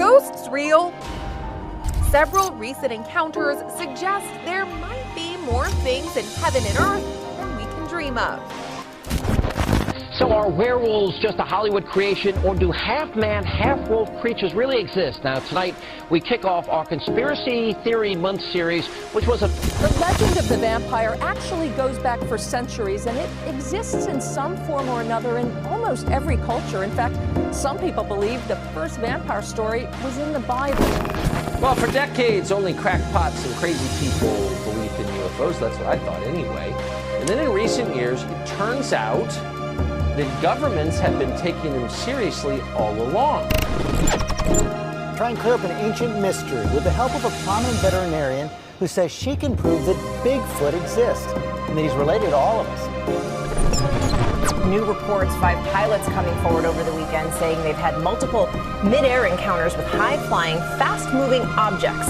ghosts real? Several recent encounters suggest there might be more things in heaven and earth than we can dream of. So are werewolves just a Hollywood creation, or do half-man, half-wolf creatures really exist? Now, tonight, we kick off our Conspiracy Theory Month series, which was The legend of the vampire actually goes back for centuries, and it exists in some form or another in almost every culture. In fact, some people believe the first vampire story was in the Bible. Well, for decades, only crackpots and crazy people believed in UFOs. That's what I thought anyway. And then in recent years, it turns out that governments have been taking them seriously all along. Try and clear up an ancient mystery with the help of a prominent veterinarian who says she can prove that Bigfoot exists and that he's related to all of us. New reports, 5 pilots coming forward over the weekend saying they've had multiple mid-air encounters with high-flying, fast-moving objects.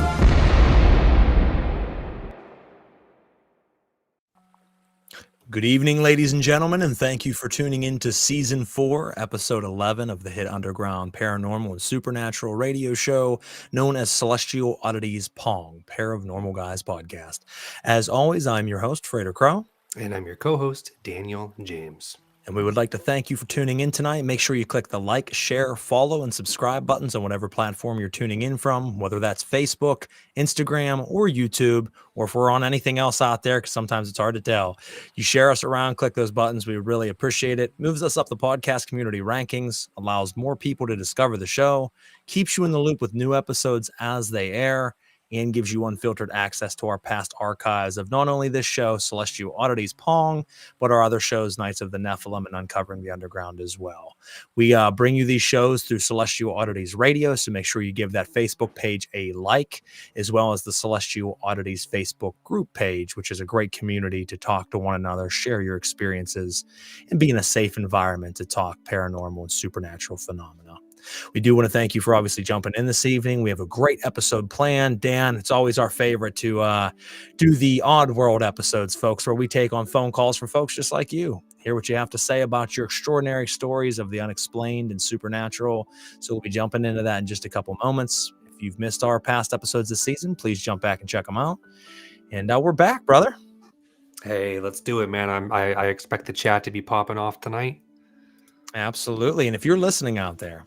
Good evening, ladies and gentlemen, and thank you for tuning in to Season 4, Episode 11 of the hit underground paranormal and supernatural radio show known as Celestial Oddities P.O.N.G, Pair of Normal Guys podcast. As always, I'm your host, Frater Crow. And I'm your co-host, Daniel James. And we would like to thank you for tuning in tonight. Make sure you click the like, share, follow, and subscribe buttons on whatever platform you're tuning in from, whether that's Facebook, Instagram, or YouTube, or if we're on anything else out there, because sometimes it's hard to tell. You share us around, click those buttons. We would really appreciate it. Moves us up the podcast community rankings, allows more people to discover the show, keeps you in the loop with new episodes as they air, and gives you unfiltered access to our past archives of not only this show, Celestial Oddities P.O.N.G, but our other shows, Knights of the Nephilim and Uncovering the Underground as well. We bring you these shows through Celestial Oddities Radio, so make sure you give that Facebook page a like, as well as the Celestial Oddities Facebook group page, which is a great community to talk to one another, share your experiences, and be in a safe environment to talk paranormal and supernatural phenomena. We do want to thank you for obviously jumping in this evening. We have a great episode planned. Dan, it's always our favorite to do the Odd-wold episodes, folks, where we take on phone calls from folks just like you. Hear what you have to say about your extraordinary stories of the unexplained and supernatural. So we'll be jumping into that in just a couple moments. If you've missed our past episodes this season, please jump back and check them out. And we're back, brother. Hey, let's do it, man. I expect the chat to be popping off tonight. Absolutely. And if you're listening out there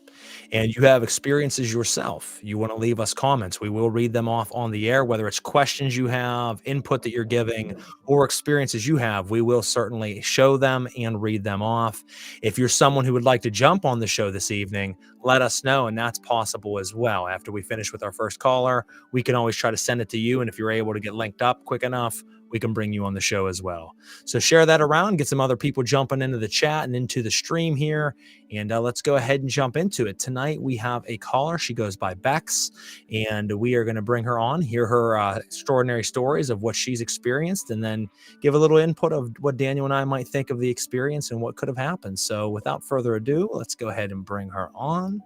and you have experiences yourself, you want to leave us comments, we will read them off on the air, whether it's questions you have, input that you're giving, or experiences you have. We will certainly show them and read them off. If you're someone who would like to jump on the show this evening, let us know, and that's possible as well. After we finish with our first caller, we can always try to send it to you, and if you're able to get linked up quick enough, we can bring you on the show as well. So share that around, get some other people jumping into the chat and into the stream here, and let's go ahead and jump into it. Tonight we have a caller. She goes by Bex, and we are going to bring her on, hear her extraordinary stories of what she's experienced, and then give a little input of what Daniel and I might think of the experience and what could have happened. So without further ado, let's go ahead and bring her on.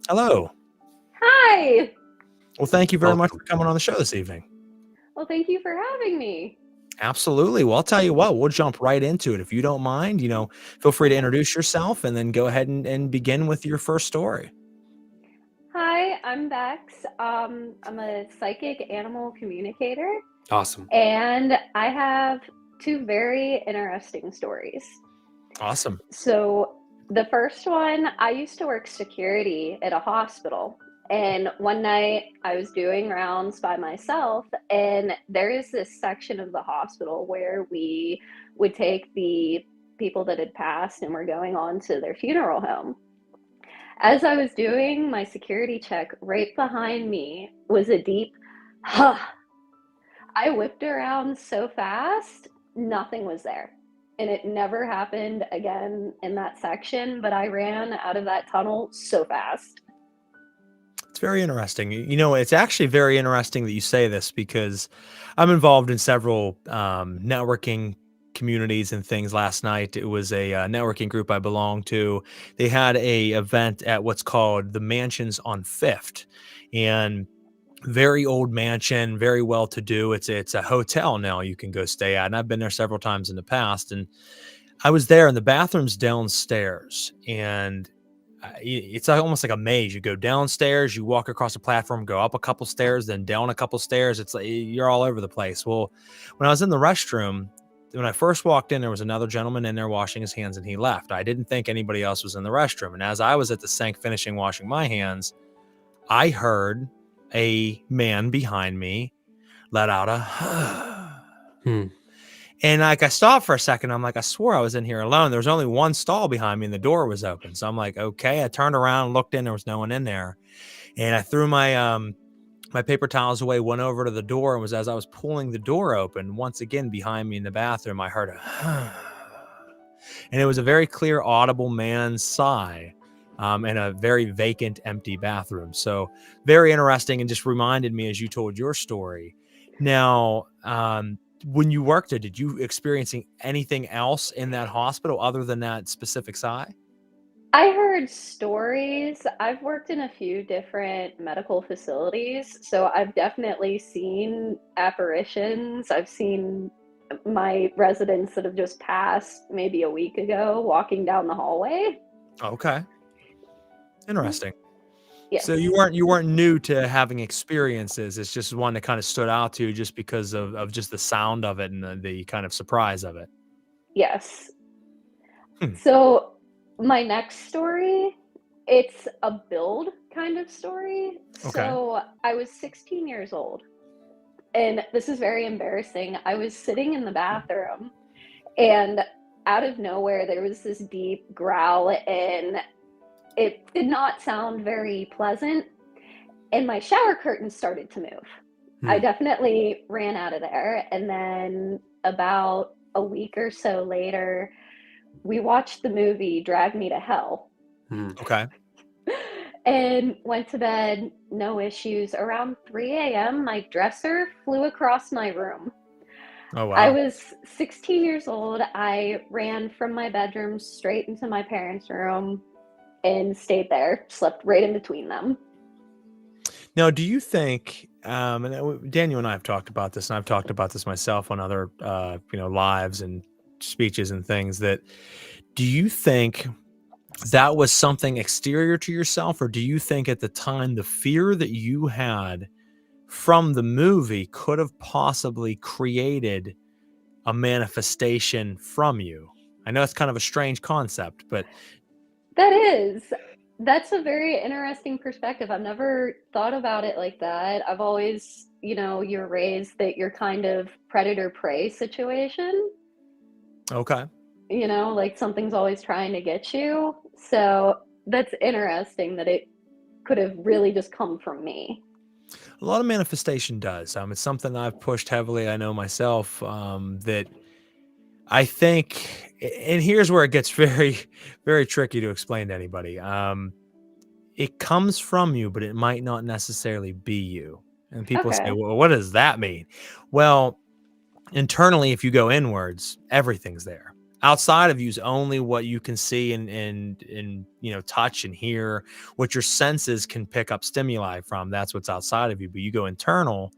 Hello. Hi. Well, thank you very much for coming on the show this evening. Well, thank you for having me. Absolutely. Well, I'll tell you what, we'll jump right into it. If you don't mind, feel free to introduce yourself and then go ahead and begin with your first story. Hi, I'm Bex. I'm a psychic animal communicator. Awesome. And I have 2 very interesting stories. Awesome. So the first one, I used to work security at a hospital. And one night I was doing rounds by myself, and there is this section of the hospital where we would take the people that had passed and were going on to their funeral home. As I was doing my security check, right behind me was a deep, huh. I whipped around so fast, nothing was there. And it never happened again in that section, but I ran out of that tunnel so fast. It's very interesting. It's actually very interesting that you say this, because I'm involved in several networking communities and things. Last night, it was a networking group I belong to. They had a event at what's called the Mansions on Fifth, and very old mansion, very well to do. It's a hotel now you can go stay at, and I've been there several times in the past. And I was there, and the bathroom's downstairs, and it's almost like a maze. You go downstairs, you walk across the platform, go up a couple stairs, then down a couple stairs. It's like you're all over the place. Well, when I was in the restroom, when I first walked in, there was another gentleman in there washing his hands, and he left. I didn't think anybody else was in the restroom. And as I was at the sink finishing washing my hands, I heard a man behind me let out a and like I stopped for a second. I'm like, I swore I was in here alone. There was only one stall behind me and the door was open. So I'm like, okay. I turned around, looked in, there was no one in there. And I threw my my paper towels away, went over to the door, and was as I was pulling the door open, once again behind me in the bathroom, I heard a and it was a very clear, audible man's sigh. In a very vacant, empty bathroom. So very interesting, and just reminded me as you told your story. Now, when you worked there, did you experiencing anything else in that hospital other than that specific sigh? I heard stories. I've worked in a few different medical facilities, so I've definitely seen apparitions. I've seen my residents that have just passed maybe a week ago walking down the hallway. Okay, interesting. Yes. So you weren't new to having experiences. It's just one that kind of stood out to you just because of just the sound of it and the kind of surprise of it. Yes. Hmm. So my next story, it's a build kind of story. Okay. So I was 16 years old, and this is very embarrassing. I was sitting in the bathroom, and out of nowhere there was this deep growl, and it did not sound very pleasant, and my shower curtain started to move. I definitely ran out of there, and then about a week or so later, we watched the movie Drag Me to Hell Okay. and went to bed, no issues. Around 3 a.m., my dresser flew across my room. Oh, I wow. was 16 years old. I ran from my bedroom straight into my parents' room and stayed there, slept right in between them. Now, do you think, and Daniel and I have talked about this, and I've talked about this myself on other, lives and speeches and things, that do you think that was something exterior to yourself, or do you think at the time the fear that you had from the movie could have possibly created a manifestation from you? I know it's kind of a strange concept, but That's a very interesting perspective. I've never thought about it like that. I've always, you're raised that you're kind of predator prey situation, okay. like something's always trying to get you. So that's interesting that it could have really just come from me. A lot of manifestation does. It's something I've pushed heavily. I know myself that I think, and here's where it gets very, very tricky to explain to anybody. It comes from you, but it might not necessarily be you. And people say, Okay. well, what does that mean? Well, internally, if you go inwards, everything's there. Outside of you is only what you can see and touch and hear, what your senses can pick up stimuli from. That's what's outside of you. But you go internal,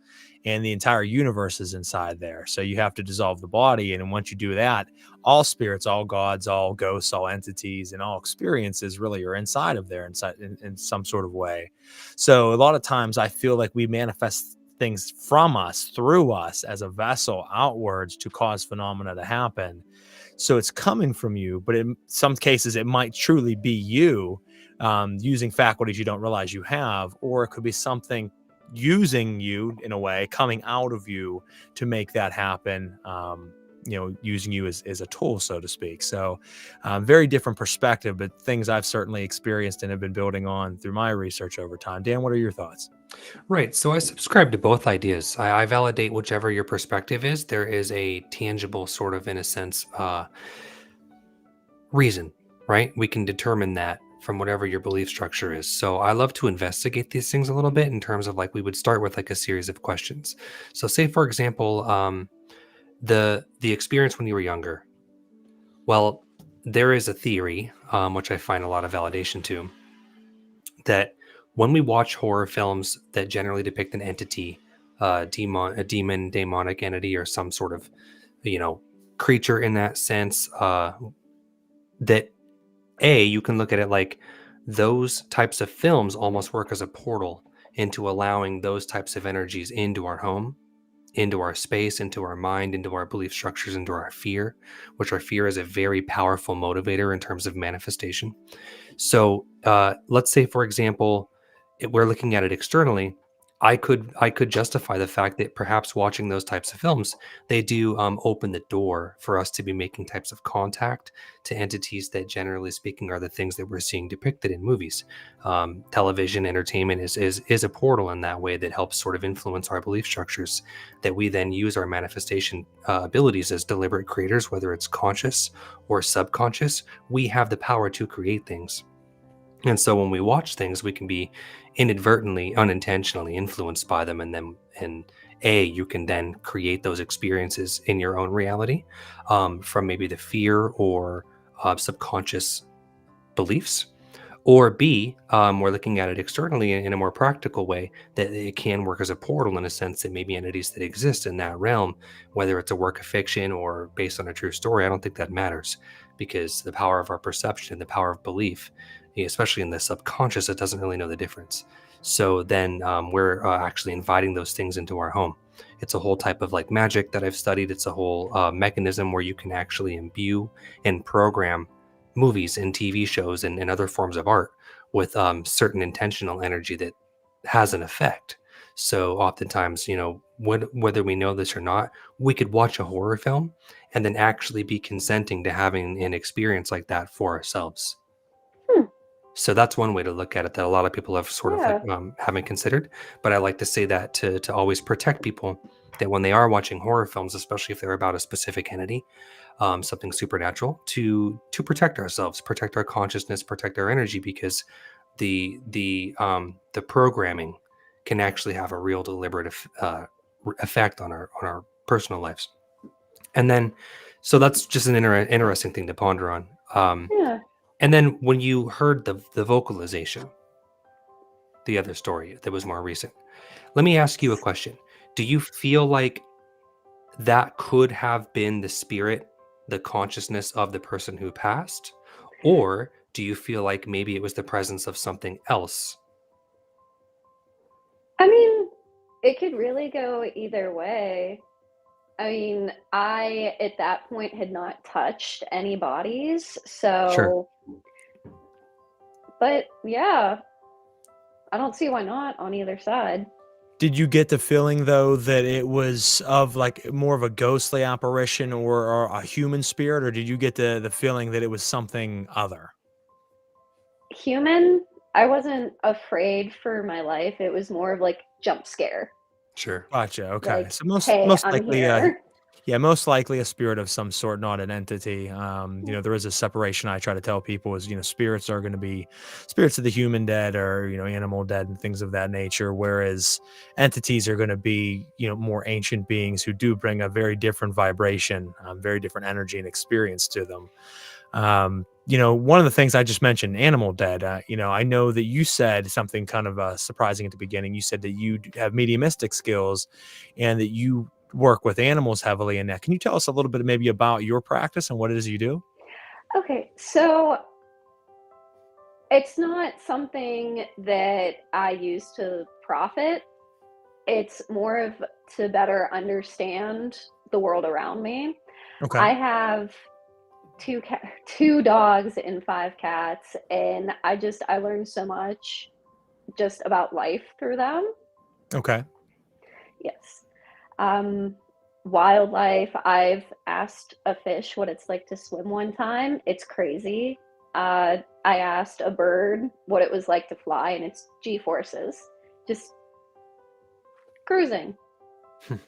and the entire universe is inside there. So you have to dissolve the body, and once you do that, all spirits, all gods, all ghosts, all entities, and all experiences really are inside of there, inside in some sort of way. So a lot of times, I feel like we manifest things from us, through us, as a vessel outwards to cause phenomena to happen. So it's coming from you, but in some cases it might truly be you using faculties you don't realize you have, or it could be something using you in a way, coming out of you to make that happen. Using you as a tool, so to speak. So very different perspective, but things I've certainly experienced and have been building on through my research over time. Dan, what are your thoughts? Right. So I subscribe to both ideas. I validate whichever your perspective is. There is a tangible sort of, in a sense, reason, right? We can determine that from whatever your belief structure is. So I love to investigate these things a little bit in terms of like we would start with like a series of questions. So say, for example, the experience when you were younger. Well, there is a theory, which I find a lot of validation to, that when we watch horror films that generally depict an entity, a demon, demonic entity, or some sort of, creature in that sense, that you can look at it like those types of films almost work as a portal into allowing those types of energies into our home, into our space, into our mind, into our belief structures, into our fear, which our fear is a very powerful motivator in terms of manifestation. So let's say, for example, if we're looking at it externally. I could justify the fact that perhaps watching those types of films, they do open the door for us to be making types of contact to entities that, generally speaking, are the things that we're seeing depicted in movies. Television entertainment is a portal in that way that helps sort of influence our belief structures, that we then use our manifestation abilities as deliberate creators, whether it's conscious or subconscious. We have the power to create things. And so when we watch things, we can be inadvertently, unintentionally influenced by them. You can then create those experiences in your own reality, from maybe the fear or subconscious beliefs. Or B, we're looking at it externally in a more practical way, that it can work as a portal in a sense that maybe entities that exist in that realm, whether it's a work of fiction or based on a true story, I don't think that matters, because the power of our perception, the power of belief, especially in the subconscious, it doesn't really know the difference. So then we're actually inviting those things into our home. It's a whole type of like magic that I've studied. It's a whole mechanism where you can actually imbue and program movies and TV shows and other forms of art with certain intentional energy that has an effect. So oftentimes, whether we know this or not, we could watch a horror film and then actually be consenting to having an experience like that for ourselves. So that's one way to look at it that a lot of people have sort of like haven't considered. But I like to say that to always protect people, that when they are watching horror films, especially if they're about a specific entity, something supernatural, to protect ourselves, protect our consciousness, protect our energy, because the programming can actually have a real deliberate effect on our personal lives. And then, so that's just an interesting thing to ponder on. And then when you heard the vocalization, the other story that was more recent, let me ask you a question. Do you feel like that could have been the spirit, the consciousness of the person who passed? Or do you feel like maybe it was the presence of something else? I mean, it could really go either way. I mean, I at that point had not touched any bodies, Sure. so but yeah, I don't see why not on either side. Did you get the feeling though that it was of like more of a ghostly apparition or a human spirit, or did you get the feeling that it was something other? Human, I wasn't afraid for my life. It was more of like jump scare. Sure. Gotcha. Okay. Like, So most hey, most I'm likely, here. yeah, most likely a spirit of some sort, not an entity. There is a separation I try to tell people is, spirits are going to be spirits of the human dead or, animal dead and things of that nature, whereas entities are going to be, more ancient beings who do bring a very different vibration, very different energy and experience to them. One of the things I just mentioned, animal dead, I know that you said something kind of surprising at the beginning. You said that you have mediumistic skills and that you work with animals heavily in that. Can you tell us a little bit maybe about your practice and what it is you do? Okay, so it's not something that I use to profit. It's more of to better understand the world around me. Okay. I have two dogs and 5 cats, and I learned so much just about life through them. Okay. Yes. Wildlife, I've asked a fish what it's like to swim one time. It's crazy. I asked a bird what it was like to fly, and it's G-forces. Just cruising. Well,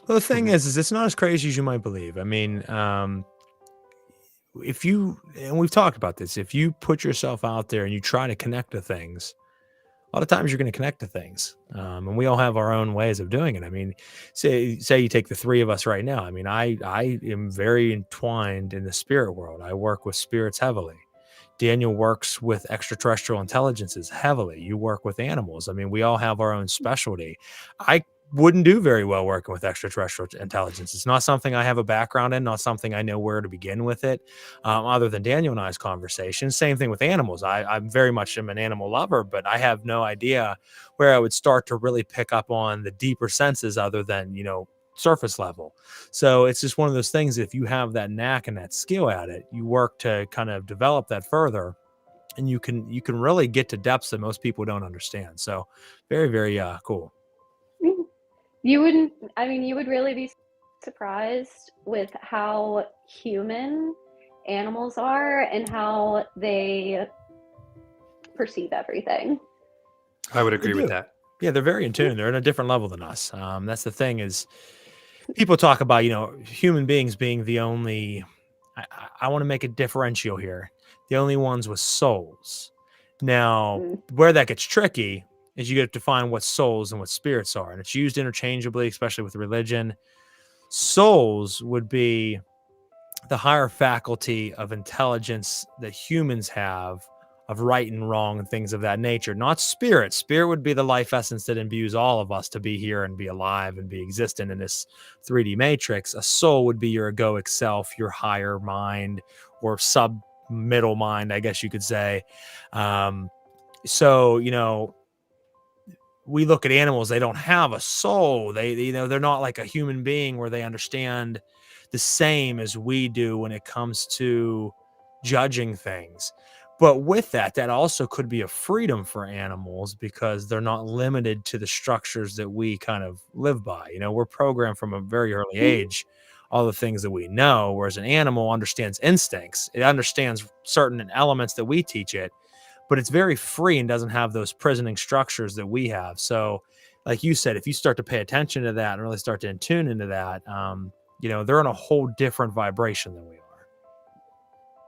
the thing is it's not as crazy as you might believe. I mean, if you, and we've talked about this, if you put yourself out there and you try to connect to things, a lot of times you're going to connect to things. And we all have our own ways of doing it. I mean, say you take the three of us right now. I mean, I am very entwined in the spirit world. I work with spirits heavily. Daniel works with extraterrestrial intelligences heavily. You work with animals. I mean, we all have our own specialty. I wouldn't do very well working with extraterrestrial intelligence. It's not something I have a background in, not something I know where to begin with it, other than Daniel and I's conversation. Same thing with animals. I'm very much am an animal lover, but I have no idea where I would start to really pick up on the deeper senses other than, surface level. So it's just one of those things. If you have that knack and that skill at it, you work to kind of develop that further, and you can really get to depths that most people don't understand. So very, very cool. You wouldn't, I mean, you would really be surprised with how human animals are and how they perceive everything. I would agree with that. Yeah, they're very in tune. They're in a different level than us. That's the thing is, people talk about, human beings being the only, I want to make a differential here, the only ones with souls. Now, where that gets tricky is you get to define what souls and what spirits are. And it's used interchangeably, especially with religion. Souls would be the higher faculty of intelligence that humans have, of right and wrong and things of that nature, not spirit. Spirit would be the life essence that imbues all of us to be here and be alive and be existent in this 3D matrix. A soul would be your egoic self, your higher mind, or sub-middle mind, I guess you could say. So, we look at animals, they don't have a soul. They're not like a human being where they understand the same as we do when it comes to judging things. But with that also could be a freedom for animals because they're not limited to the structures that we kind of live by. We're programmed from a very early age, all the things that we know, whereas an animal understands instincts. It understands certain elements that we teach it, but it's very free and doesn't have those prisoning structures that we have. So like you said, if you start to pay attention to that and really start to tune into that, they're in a whole different vibration than we are.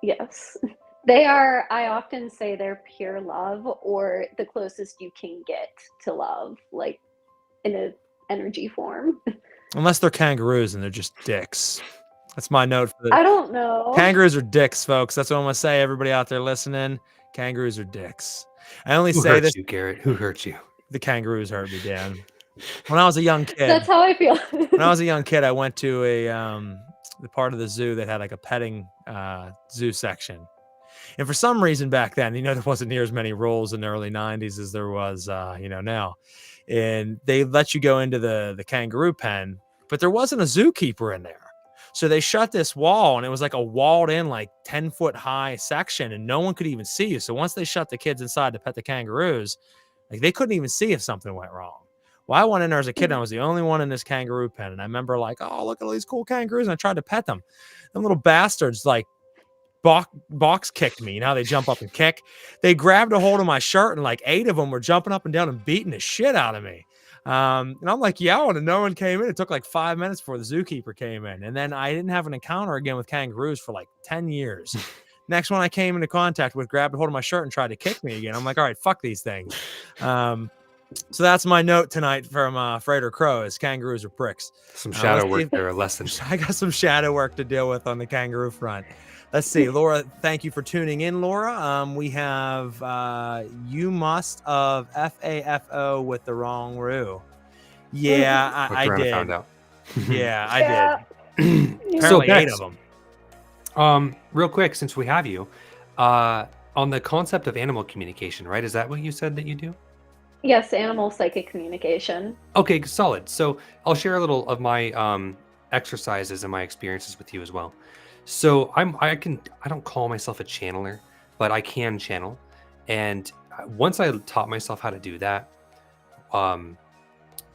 Yes. They are, I often say they're pure love, or the closest you can get to love, like in an energy form. Unless they're kangaroos and they're just dicks. That's my note for the I don't know. Kangaroos are dicks, folks. That's what I'm going to say. Everybody out there listening, kangaroos are dicks. I only say this. Who hurt you, Garrett? Who hurt you? The kangaroos hurt me, Dan. When I was a young kid. That's how I feel. When I was a young kid, I went to the part of the zoo that had like a petting zoo section. And for some reason back then, there wasn't near as many rules in the early 90s as there was, now. And they let you go into the kangaroo pen, but there wasn't a zookeeper in there. So they shut this wall, and it was like a walled in, like 10-foot high section, and no one could even see you. So once they shut the kids inside to pet the kangaroos, like they couldn't even see if something went wrong. Well, I went in there as a kid, and I was the only one in this kangaroo pen. And I remember like, oh, look at all these cool kangaroos. And I tried to pet them. Them little bastards, like, box kicked me. They jump up and kick. They grabbed a hold of my shirt, and like 8 of them were jumping up and down and beating the shit out of me. And I'm like yelling, and no one came in. It took like 5 minutes before the zookeeper came in. And then I didn't have an encounter again with kangaroos for like 10 years. Next one I came into contact with grabbed a hold of my shirt and tried to kick me again. I'm like, all right, fuck these things. So that's my note tonight from Frater Crow is kangaroos are pricks. Some shadow work there, a lesson. I got some shadow work to deal with on the kangaroo front. Let's see, Laura, thank you for tuning in, Laura. We have you must of FAFO with the wrong roo. Yeah, I did. Found out. Yeah, I did. Apparently 8 of them. Real quick, since we have you, on the concept of animal communication, right? Is that what you said that you do? Yes, animal psychic communication. Okay, solid. So I'll share a little of my exercises and my experiences with you as well. So I don't call myself a channeler, but I can channel. And once I taught myself how to do that,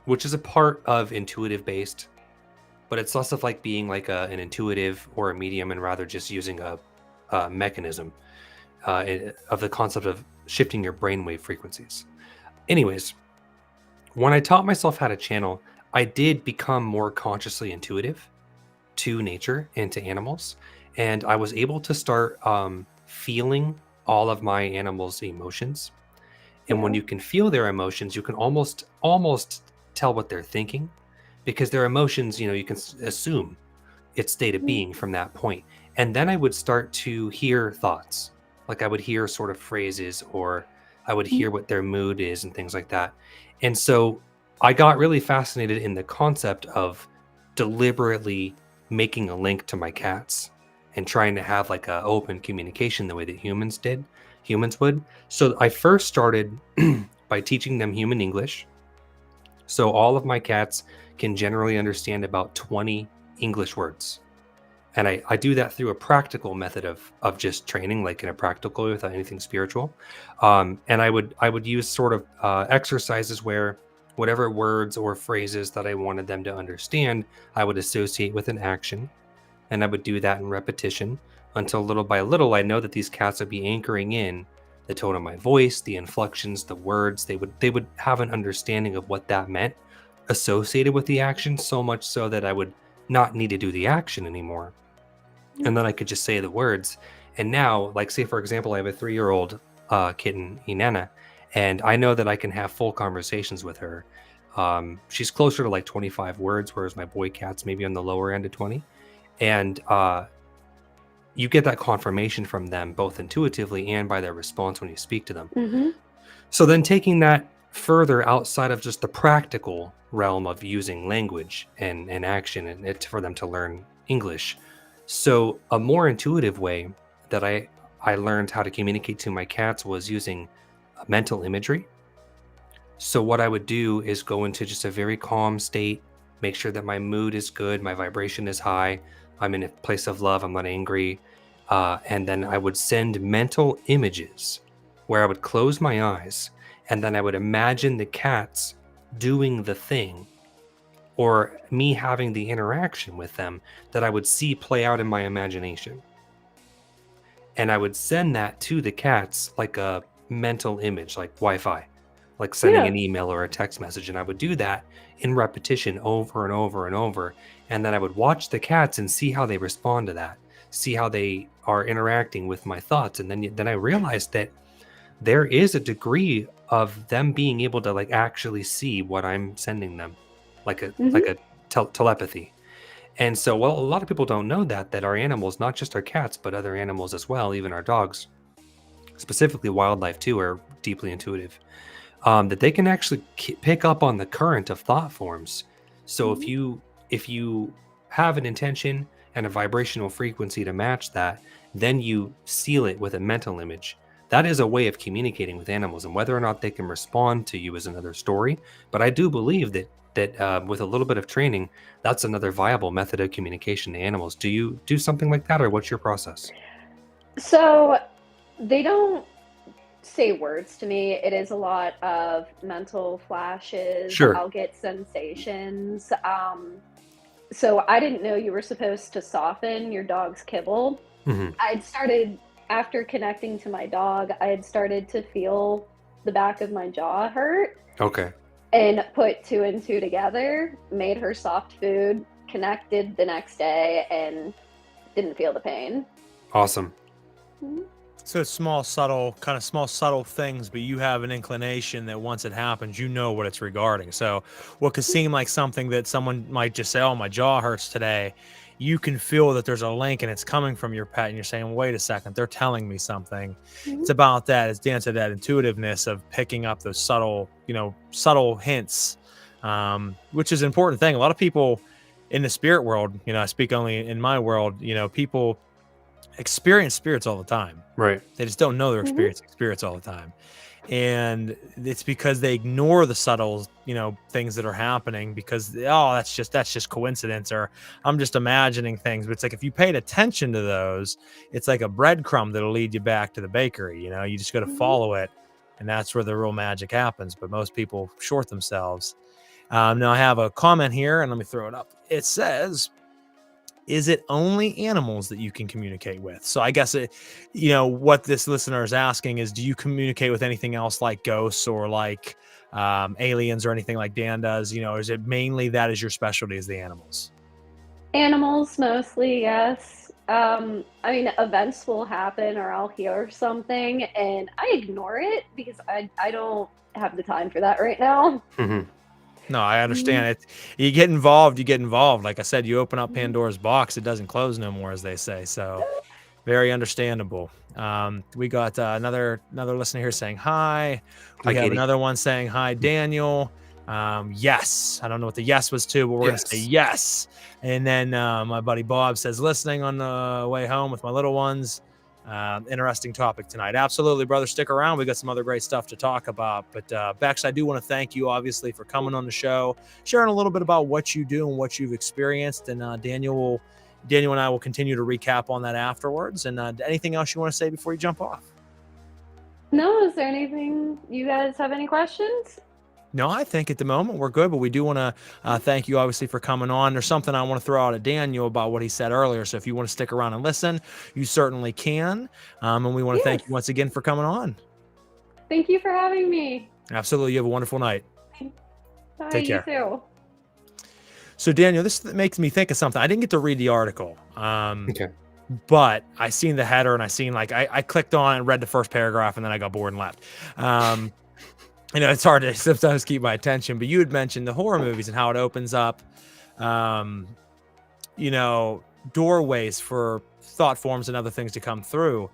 which is a part of intuitive based, but it's less of like being like an intuitive or a medium and rather just using a mechanism of the concept of shifting your brainwave frequencies. Anyways, when I taught myself how to channel, I did become more consciously intuitive to nature and to animals. And I was able to start feeling all of my animals' emotions. And when you can feel their emotions, you can almost tell what they're thinking, because their emotions, you can assume its state of being from that point. And then I would start to hear thoughts. Like I would hear sort of phrases, or I would hear what their mood is and things like that. And so I got really fascinated in the concept of deliberately making a link to my cats and trying to have like a open communication the way that humans would. So I first started by teaching them human English. So all of my cats can generally understand about 20 English words. And I do that through a practical method of just training, like in a practical way without anything spiritual. And I would use sort of exercises where whatever words or phrases that I wanted them to understand, I would associate with an action. And I would do that in repetition until little by little, I know that these cats would be anchoring in the tone of my voice, the inflections, the words. They would have an understanding of what that meant associated with the action, so much so that I would not need to do the action anymore. And then I could just say the words. And now, like, say, for example, I have a 3-year-old kitten, Inanna, and I know that I can have full conversations with her. She's closer to like 25 words, whereas my boy cat's maybe on the lower end of 20. And you get that confirmation from them both intuitively and by their response when you speak to them. Mm-hmm. So then taking that further outside of just the practical realm of using language and action and it for them to learn English. So a more intuitive way that I learned how to communicate to my cats was using mental imagery. So what I would do is go into just a very calm state, make sure that my mood is good, my vibration is high, I'm in a place of love, I'm not angry, and then I would send mental images where I would close my eyes and then I would imagine the cats doing the thing or me having the interaction with them that I would see play out in my imagination. And I would send that to the cats like a mental image, like Wi-Fi, like sending an email or a text message. And I would do that in repetition over and over and over. And then I would watch the cats and see how they respond to that, see how they are interacting with my thoughts. And then I realized that there is a degree of them being able to like actually see what I'm sending them, like a telepathy. And so, well, a lot of people don't know that our animals, not just our cats, but other animals as well, even our dogs, specifically wildlife too, are deeply intuitive. That they can actually pick up on the current of thought forms. So if you have an intention and a vibrational frequency to match that, then you seal it with a mental image. That is a way of communicating with animals, and whether or not they can respond to you is another story. But I do believe that with a little bit of training, that's another viable method of communication to animals. Do you do something like that, or what's your process? So they don't say words to me. It is a lot of mental flashes. Sure. I'll get sensations. So I didn't know you were supposed to soften your dog's kibble. Mm-hmm. I'd started, after connecting to my dog, I had started to feel the back of my jaw hurt. Okay. And put 2 and 2 together, made her soft food, connected the next day, and didn't feel the pain. Awesome. Mm-hmm. So small, subtle things, but you have an inclination that once it happens, you know what it's regarding. So what could seem like something that someone might just say, oh, my jaw hurts today, you can feel that there's a link and it's coming from your pet and you're saying, wait a second, they're telling me something. Mm-hmm. It's about that, as Dan said, that intuitiveness of picking up those subtle hints, which is an important thing. A lot of people in the spirit world, I speak only in my world, people experience spirits all the time. Right. They just don't know they're experiencing spirits all the time. And it's because they ignore the subtle, things that are happening because, oh, that's just coincidence, or I'm just imagining things. But it's like, if you paid attention to those, it's like a breadcrumb that'll lead you back to the bakery. You just got to follow it. And that's where the real magic happens. But most people short themselves. Now I have a comment here and let me throw it up. It says, is it only animals that you can communicate with? So I guess what this listener is asking is, do you communicate with anything else like ghosts or like aliens or anything like Dan does? Is it mainly that is your specialty, is the animals? Animals mostly, yes. Events will happen or I'll hear something and I ignore it because I don't have the time for that right now. Mm-hmm. No, I understand it. You get involved. Like I said, you open up Pandora's box, it doesn't close no more, as they say. So very understandable. We got another listener here saying hi. We have another one saying hi, Daniel. Yes. I don't know what the yes was to, but we're going to say yes. And then my buddy Bob says, listening on the way home with my little ones. Interesting topic tonight. Absolutely, brother. Stick around. We got some other great stuff to talk about. But Bex, I do want to thank you, obviously, for coming on the show, sharing a little bit about what you do and what you've experienced. And Daniel and I will continue to recap on that afterwards. And anything else you want to say before you jump off? No, is there anything you guys have any questions? No, I think at the moment we're good, but we do want to thank you, obviously, for coming on. There's something I want to throw out at Daniel about what he said earlier. So if you want to stick around and listen, you certainly can. And we want to thank you once again for coming on. Thank you for having me. Absolutely. You have a wonderful night. Bye, Take care. You too. So, Daniel, this makes me think of something. I didn't get to read the article. Okay. But I seen the header and I clicked on and read the first paragraph and then I got bored and left. It's hard to sometimes keep my attention, but you had mentioned the horror movies and how it opens up, doorways for thought forms and other things to come through.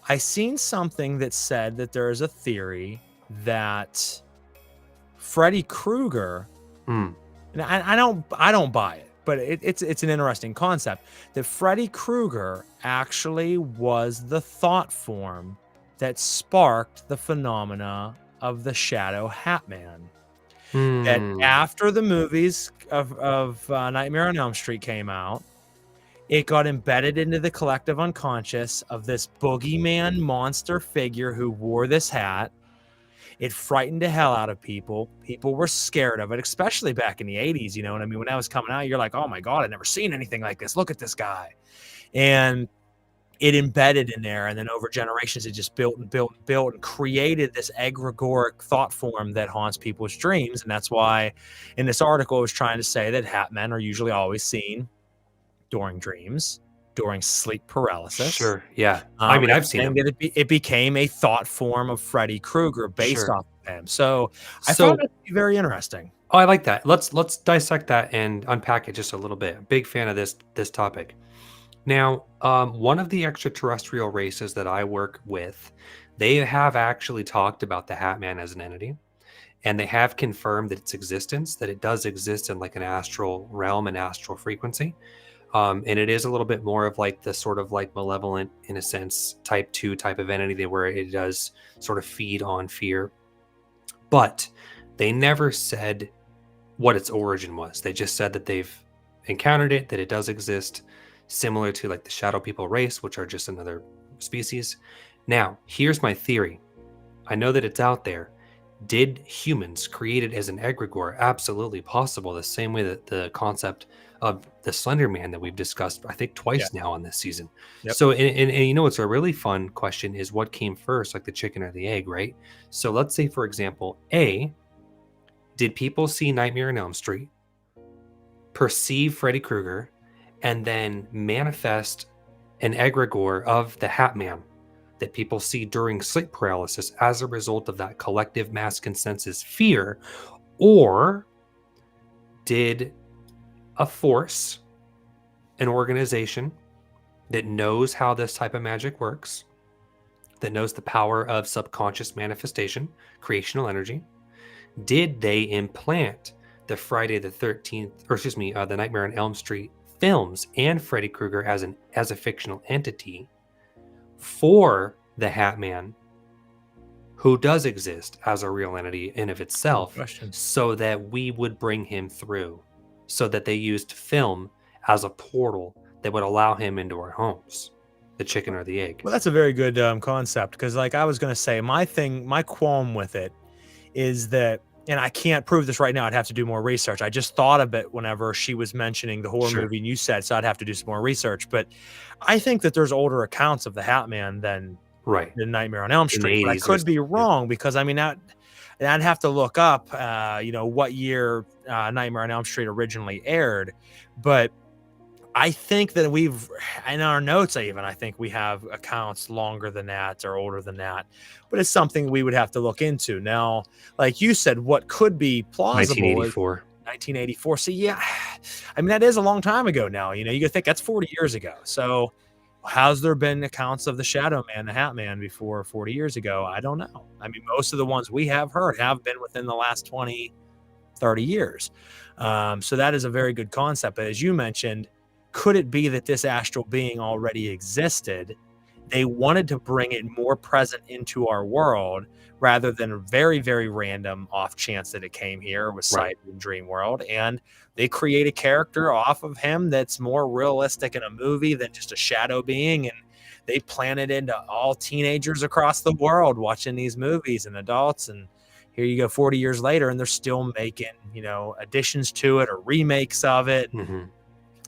I seen something that said that there is a theory that Freddy Krueger, and I don't buy it, but it's an interesting concept that Freddy Krueger actually was the thought form that sparked the phenomena of the Shadow Hat Man. That after the movies of Nightmare on Elm Street came out, it got embedded into the collective unconscious of this boogeyman monster figure who wore this hat. It frightened the hell out of people. People were scared of it, especially back in the 80s. You know what I mean? When that was coming out, you're like, oh my God, I've never seen anything like this. Look at this guy. And it embedded in there, and then over generations it just built and created this egregoric thought form that haunts people's dreams. And that's why in this article I was trying to say that hat men are usually always seen during dreams, during sleep paralysis. Sure, yeah. I mean, I've seen him. That it became a thought form of Freddy Krueger based off of him. So I found it to be very interesting. Oh, I like that. Let's dissect that and unpack it just a little bit. Big fan of this topic. Now, one of the extraterrestrial races that I work with, they have actually talked about the Hat Man as an entity, and they have confirmed that its existence, that it does exist in like an astral realm and astral frequency. And it is a little bit more of like the sort of like malevolent, in a sense, type 2 type of entity where it does sort of feed on fear. But they never said what its origin was. They just said that they've encountered it, that it does exist, similar to like the shadow people race, which are just another species. Now, here's my theory. I know that it's out there. Did humans create it as an egregore? Absolutely possible. The same way that the concept of the Slender Man that we've discussed, I think twice now on this season. Yep. So, and you know, what's a really fun question is what came first, like the chicken or the egg, right? So let's say, for example, A, did people see Nightmare on Elm Street, perceive Freddy Krueger, and then manifest an egregore of the Hat Man that people see during sleep paralysis as a result of that collective mass consensus fear? Or did a force, an organization that knows how this type of magic works, that knows the power of subconscious manifestation, creational energy, did they implant the Friday the 13th, or excuse me, the Nightmare on Elm Street films and Freddy Krueger as a fictional entity for the Hat Man, who does exist as a real entity in of itself, so that we would bring him through, so that they used film as a portal that would allow him into our homes, the chicken or the egg? Well, that's a very good concept, because like I was going to say, my qualm with it is that, and I can't prove this right now, I'd have to do more research. I just thought of it whenever she was mentioning the horror movie and you said, so I'd have to do some more research. But I think that there's older accounts of the Hat Man than the Nightmare on Elm Street. But I could be wrong, because I mean, I'd have to look up, what year Nightmare on Elm Street originally aired. But I think that we've, in our notes I think we have accounts longer than that or older than that, but it's something we would have to look into. Now, like you said, what could be plausible 1984. So yeah, I mean, that is a long time ago now. You could think that's 40 years ago. So has there been accounts of the Shadow Man, the Hat Man, before 40 years ago? I don't know. I mean, most of the ones we have heard have been within the last 20, 30 years. So that is a very good concept. But as you mentioned, could it be that this astral being already existed? They wanted to bring it more present into our world rather than a very, very random off chance that it came here, was sighted in dream world. And they create a character off of him that's more realistic in a movie than just a shadow being. And they plant it into all teenagers across the world watching these movies and adults. And here you go 40 years later, and they're still making, additions to it or remakes of it.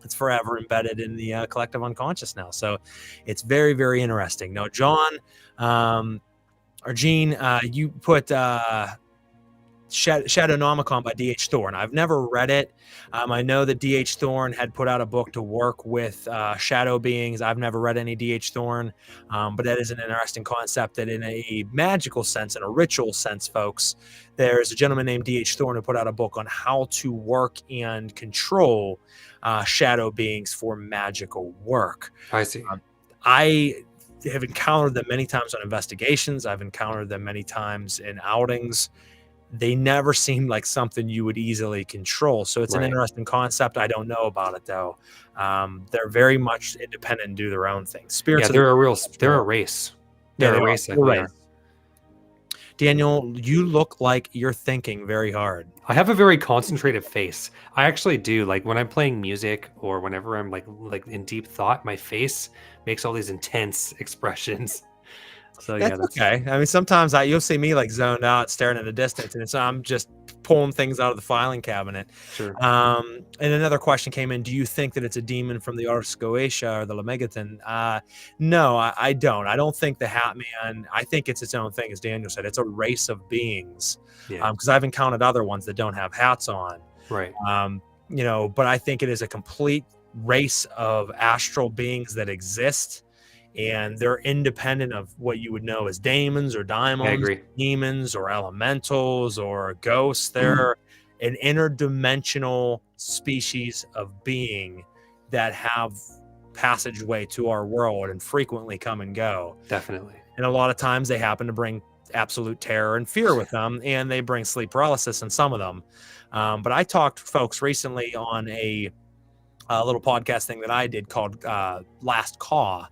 It's forever embedded in the collective unconscious now. So it's very, very interesting. Now, John, or Gene, you put Shadownomicon by D.H. Thorne. I've never read it. I know that D.H. Thorne had put out a book to work with shadow beings. I've never read any D.H. Thorne, but that is an interesting concept that in a magical sense, in a ritual sense, folks, there's a gentleman named D.H. Thorne who put out a book on how to work and control shadow beings for magical work. I see. I have encountered them many times on investigations. I've encountered them many times in outings. They never seem like something you would easily control. So it's an interesting concept. I don't know about it though. They're very much independent and do their own thing. Spirits. Yeah, they're a race. They're a race. Like we are. Daniel, you look like you're thinking very hard. I have a very concentrated face. I actually do. Like when I'm playing music or whenever I'm like in deep thought, my face makes all these intense expressions. So that's okay. I mean, sometimes you'll see me like zoned out, staring at a distance, and I'm just pulling things out of the filing cabinet. Sure. And another question came in: do you think that it's a demon from the Ars Goetia or the Lemegeton? No, I don't. I don't think the Hat Man. I think it's its own thing, as Daniel said. It's a race of beings. Because I've encountered other ones that don't have hats on. Right. But I think it is a complete race of astral beings that exist. And they're independent of what you would know as daemons or daimons, demons or elementals or ghosts. They're an interdimensional species of being that have passageway to our world and frequently come and go. Definitely. And a lot of times they happen to bring absolute terror and fear with them, and they bring sleep paralysis in some of them. But I talked to folks recently on a little podcast thing that I did called Last Caw.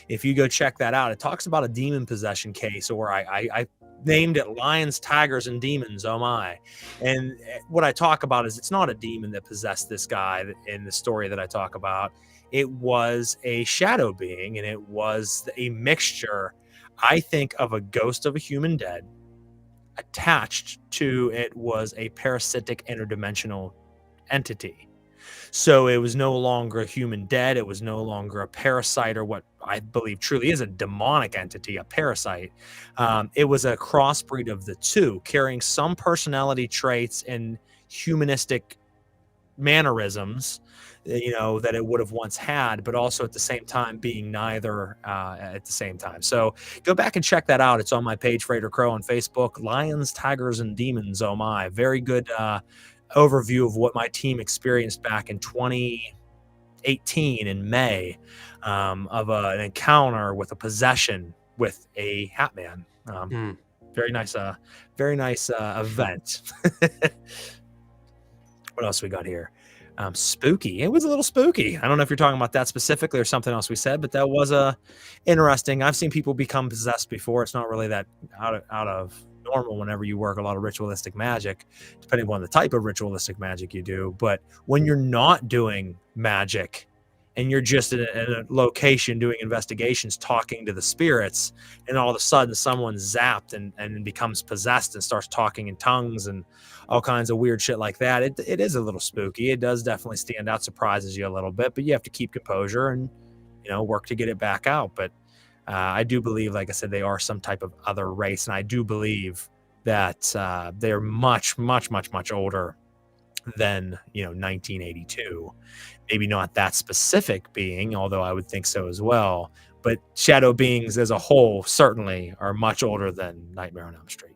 If you go check that out, it talks about a demon possession case, or I named it Lions, Tigers, and Demons, oh my. And what I talk about is it's not a demon that possessed this guy in the story that I talk about. It was a shadow being, and it was a mixture, I think, of a ghost of a human dead. Attached to it was a parasitic interdimensional entity. So it was no longer a human dead. It was no longer a parasite, or what I believe truly is a demonic entity, a parasite. It was a crossbreed of the two, carrying some personality traits and humanistic mannerisms, that it would have once had, but also at the same time being neither at the same time. So go back and check that out. It's on my page, Freighter Crow, on Facebook. Lions, Tigers, and Demons, oh my. Very good overview of what my team experienced back in 2018 in May, of an encounter with a possession with a Hat Man. Very nice event. What else we got here? Spooky. It was a little spooky. I don't know if you're talking about that specifically or something else we said, but that was interesting. I've seen people become possessed before. It's not really that out of normal whenever you work a lot of ritualistic magic, depending on the type of ritualistic magic you do. But when you're not doing magic and you're just in a location doing investigations, talking to the spirits, and all of a sudden someone's zapped and becomes possessed and starts talking in tongues and all kinds of weird shit like that, it is a little spooky. It does definitely stand out, surprises you a little bit, but you have to keep composure and work to get it back out. But I do believe, like I said, they are some type of other race, and I do believe that they're much, much, much, much older than 1982. Maybe not that specific being, although I would think so as well. But shadow beings as a whole certainly are much older than Nightmare on Elm Street.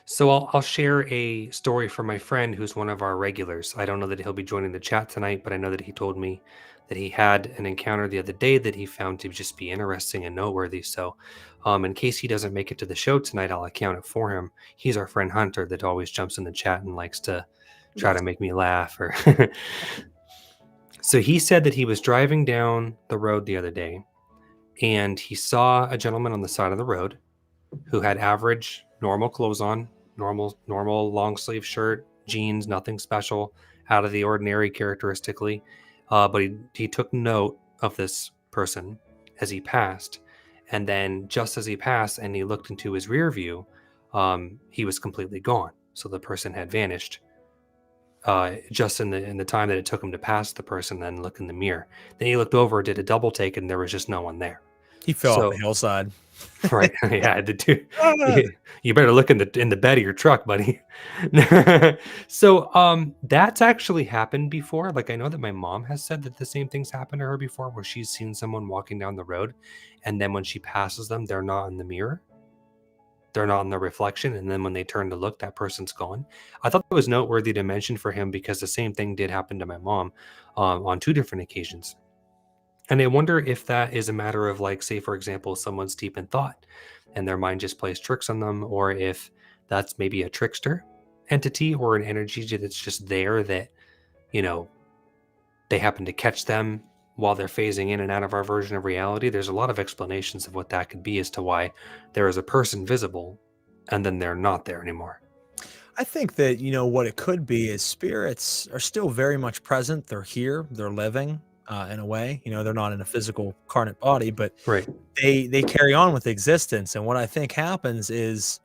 So I'll share a story from my friend who's one of our regulars. I don't know that he'll be joining the chat tonight, but I know that he told me that he had an encounter the other day that he found to just be interesting and noteworthy. So, in case he doesn't make it to the show tonight, I'll account it for him. He's our friend Hunter that always jumps in the chat and likes to try to make me laugh. Or So he said that he was driving down the road the other day, and he saw a gentleman on the side of the road who had average normal clothes on, normal long sleeve shirt, jeans, nothing special, out of the ordinary characteristically. But he took note of this person as he passed, and then just as he passed and he looked into his rear view, he was completely gone. So the person had vanished. Just in the time that it took him to pass the person, then look in the mirror. Then he looked over, did a double take, and there was just no one there. He fell off So the hillside. right, yeah, the two. You better look in the bed of your truck, buddy. So that's actually happened before. Like, I know that my mom has said that the same things happened to her before, where she's seen someone walking down the road, and then when she passes them, they're not in the mirror. They're not in the reflection, and then when they turn to look, that person's gone. I thought that was noteworthy to mention for him because the same thing did happen to my mom on 2 different occasions. And I wonder if that is a matter of, like, say, for example, someone's deep in thought and their mind just plays tricks on them, or if that's maybe a trickster entity or an energy that's just there that, you know, they happen to catch them while they're phasing in and out of our version of reality. There's a lot of explanations of what that could be as to why there is a person visible and then they're not there anymore. I think that, what it could be is spirits are still very much present. They're here, they're living in a way. They're not in a physical carnate body, but Right. they carry on with existence. And what I think happens is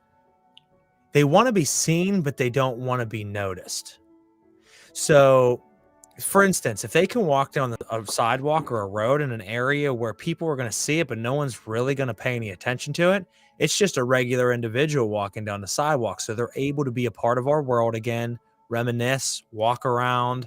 they want to be seen, but they don't want to be noticed. So, for instance, if they can walk down a sidewalk or a road in an area where people are going to see it, but no one's really going to pay any attention to it, it's just a regular individual walking down the sidewalk. So they're able to be a part of our world again, reminisce, walk around,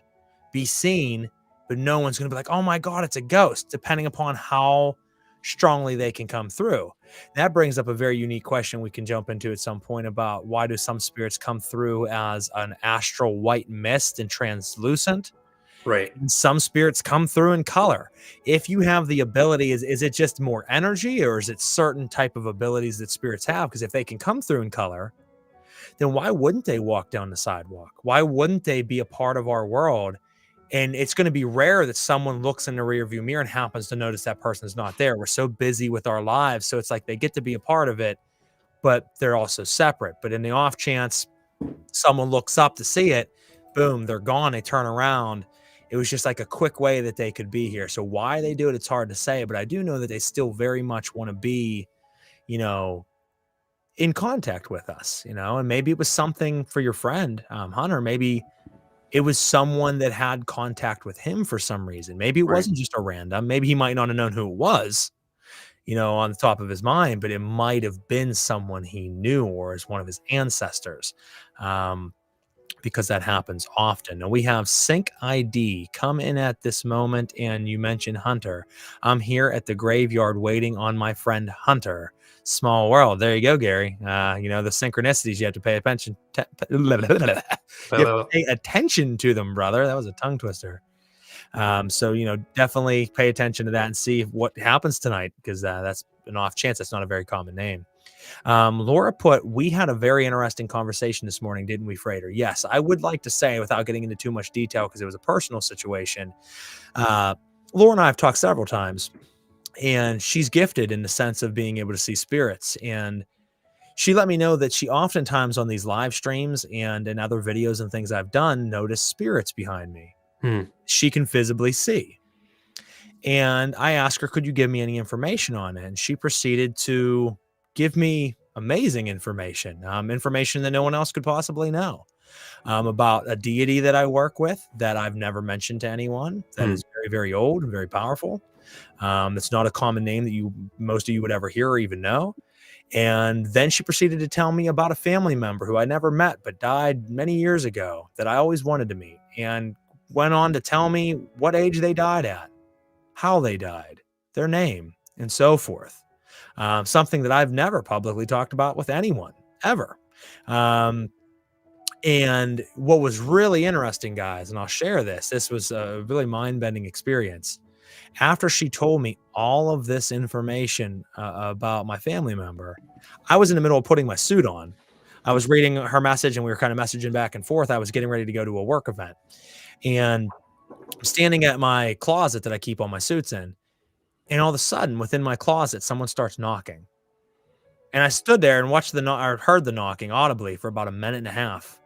be seen, but no one's going to be like, oh my God, it's a ghost, depending upon how strongly they can come through. That brings up a very unique question we can jump into at some point about why do some spirits come through as an astral white mist and translucent? Right. And some spirits come through in color. If you have the ability, is it just more energy, or is it certain type of abilities that spirits have? Because if they can come through in color, then why wouldn't they walk down the sidewalk? Why wouldn't they be a part of our world? And it's going to be rare that someone looks in the rearview mirror and happens to notice that person's not there. We're so busy with our lives. So it's like they get to be a part of it, but they're also separate. But in the off chance someone looks up to see it, boom, they're gone. They turn around. It was just like a quick way that they could be here. So why they do it, it's hard to say, but I do know that they still very much want to be, in contact with us, and maybe it was something for your friend, Hunter. Maybe it was someone that had contact with him for some reason. Maybe it wasn't just a random. Maybe he might not have known who it was, on the top of his mind, but it might have been someone he knew or is one of his ancestors. Because that happens often. Now we have Sync ID come in at this moment, and you mentioned Hunter. I'm here at the graveyard waiting on my friend Hunter. Small world. There you go, Gary. The synchronicities, you have to pay attention. You have to pay attention to them, brother. That was a tongue twister. So definitely pay attention to that and see what happens tonight, because that's an off chance. That's not a very common name. Laura put, we had a very interesting conversation this morning, didn't we, Frater? Yes, I would like to say, without getting into too much detail, because it was a personal situation. Laura and I have talked several times, and she's gifted in the sense of being able to see spirits. And she let me know that she oftentimes on these live streams and in other videos and things I've done, notice spirits behind me. She can visibly see. And I asked her, could you give me any information on it? And she proceeded to give me amazing information, information that no one else could possibly know, about a deity that I work with that I've never mentioned to anyone, that is very, very old and very powerful. It's not a common name that most of you would ever hear or even know. And then she proceeded to tell me about a family member who I never met, but died many years ago, that I always wanted to meet, and went on to tell me what age they died at, how they died, their name, and so forth. Something that I've never publicly talked about with anyone, ever. And what was really interesting, guys, and I'll share this, this was a really mind-bending experience. After she told me all of this information about my family member, I was in the middle of putting my suit on. I was reading her message and we were kind of messaging back and forth. I was getting ready to go to a work event and I'm standing at my closet that I keep all my suits in. And all of a sudden, within my closet, someone starts knocking. And I stood there and watched or heard the knocking audibly for about a minute and a half.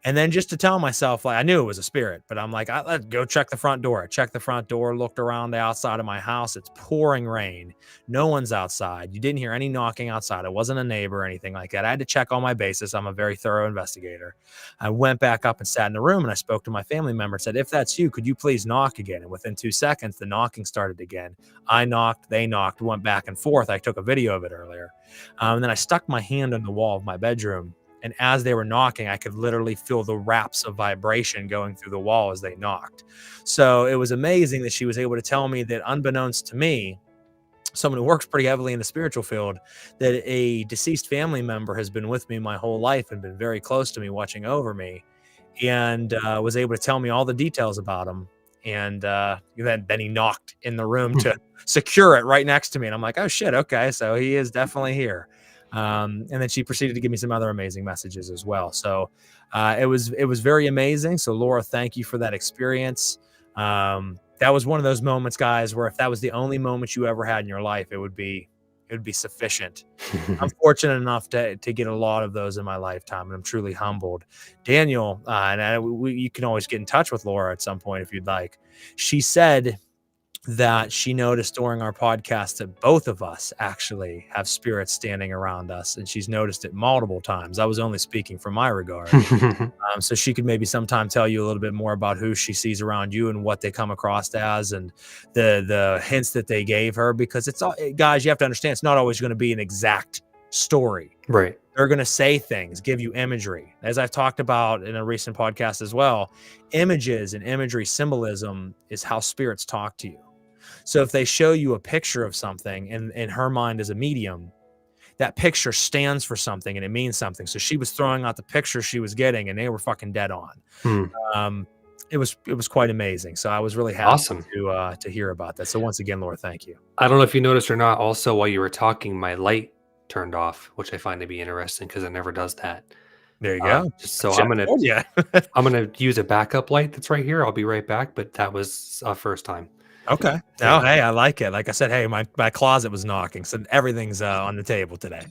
And then just to tell myself, like, I knew it was a spirit, but I'm like, let's go check the front door. I checked the front door, looked around the outside of my house. It's pouring rain. No one's outside. You didn't hear any knocking outside. It wasn't a neighbor or anything like that. I had to check all my bases. I'm a very thorough investigator. I went back up and sat in the room and I spoke to my family member and said, if that's you, could you please knock again? And within 2 seconds, the knocking started again. I knocked, they knocked, went back and forth. I took a video of it earlier. And then I stuck my hand on the wall of my bedroom. And as they were knocking, I could literally feel the raps of vibration going through the wall as they knocked. So it was amazing that she was able to tell me that, unbeknownst to me, someone who works pretty heavily in the spiritual field, that a deceased family member has been with me my whole life and been very close to me, watching over me, and was able to tell me all the details about him. And then he knocked in the room to secure it right next to me. And I'm like, oh, shit. Okay. So he is definitely here. And then she proceeded to give me some other amazing messages as well. So it was very amazing. So Laura, thank you for that experience. That was one of those moments, guys, where if that was the only moment you ever had in your life, it would be sufficient. I'm fortunate enough to get a lot of those in my lifetime, and I'm truly humbled. Daniel, you can always get in touch with Laura at some point if you'd like. She said that she noticed during our podcast that both of us actually have spirits standing around us, and she's noticed it multiple times. I was only speaking from my regard. So she could maybe sometime tell you a little bit more about who she sees around you and what they come across as, and the hints that they gave her, because it's all, guys, you have to understand, it's not always going to be an exact story. Right. They're going to say things, give you imagery. As I've talked about in a recent podcast as well, images and imagery symbolism is how spirits talk to you. So if they show you a picture of something, and in her mind as a medium, that picture stands for something and it means something. So she was throwing out the picture she was getting and they were fucking dead on. It was quite amazing. So I was really happy to hear about that. So once again, Laura, thank you. I don't know if you noticed or not, also while you were talking, my light turned off, which I find to be interesting because it never does that. There you go. So I'm gonna use a backup light that's right here. I'll be right back, but that was a first time. Okay. Oh, hey, I like it. Like I said, hey, my closet was knocking, so everything's on the table today.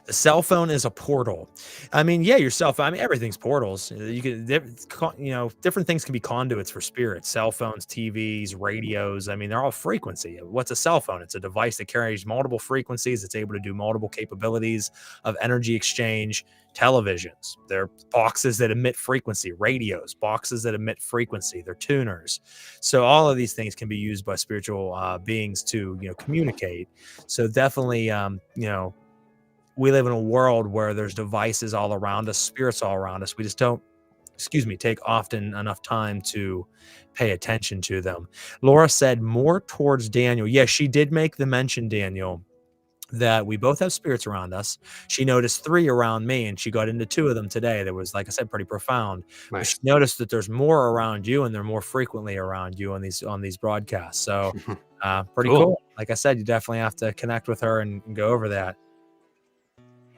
The cell phone is a portal. I mean, yeah, your cell phone. I mean, everything's portals. You can, different things can be conduits for spirits. Cell phones, TVs, radios. I mean, they're all frequency. What's a cell phone? It's a device that carries multiple frequencies. It's able to do multiple capabilities of energy exchange. Televisions, they're boxes that emit frequency. Radios, boxes that emit frequency. They're tuners. So all of these things can be used by spiritual beings to communicate. So definitely, we live in a world where there's devices all around us, spirits all around us. We just don't, take often enough time to pay attention to them. Laura said more towards Daniel. Yes, she did make the mention, Daniel, that we both have spirits around us. She noticed 3 around me, and she got into 2 of them today. That was, like I said, pretty profound. But she noticed that there's more around you, and they're more frequently around you on these broadcasts. So pretty cool. Like I said, you definitely have to connect with her and go over that.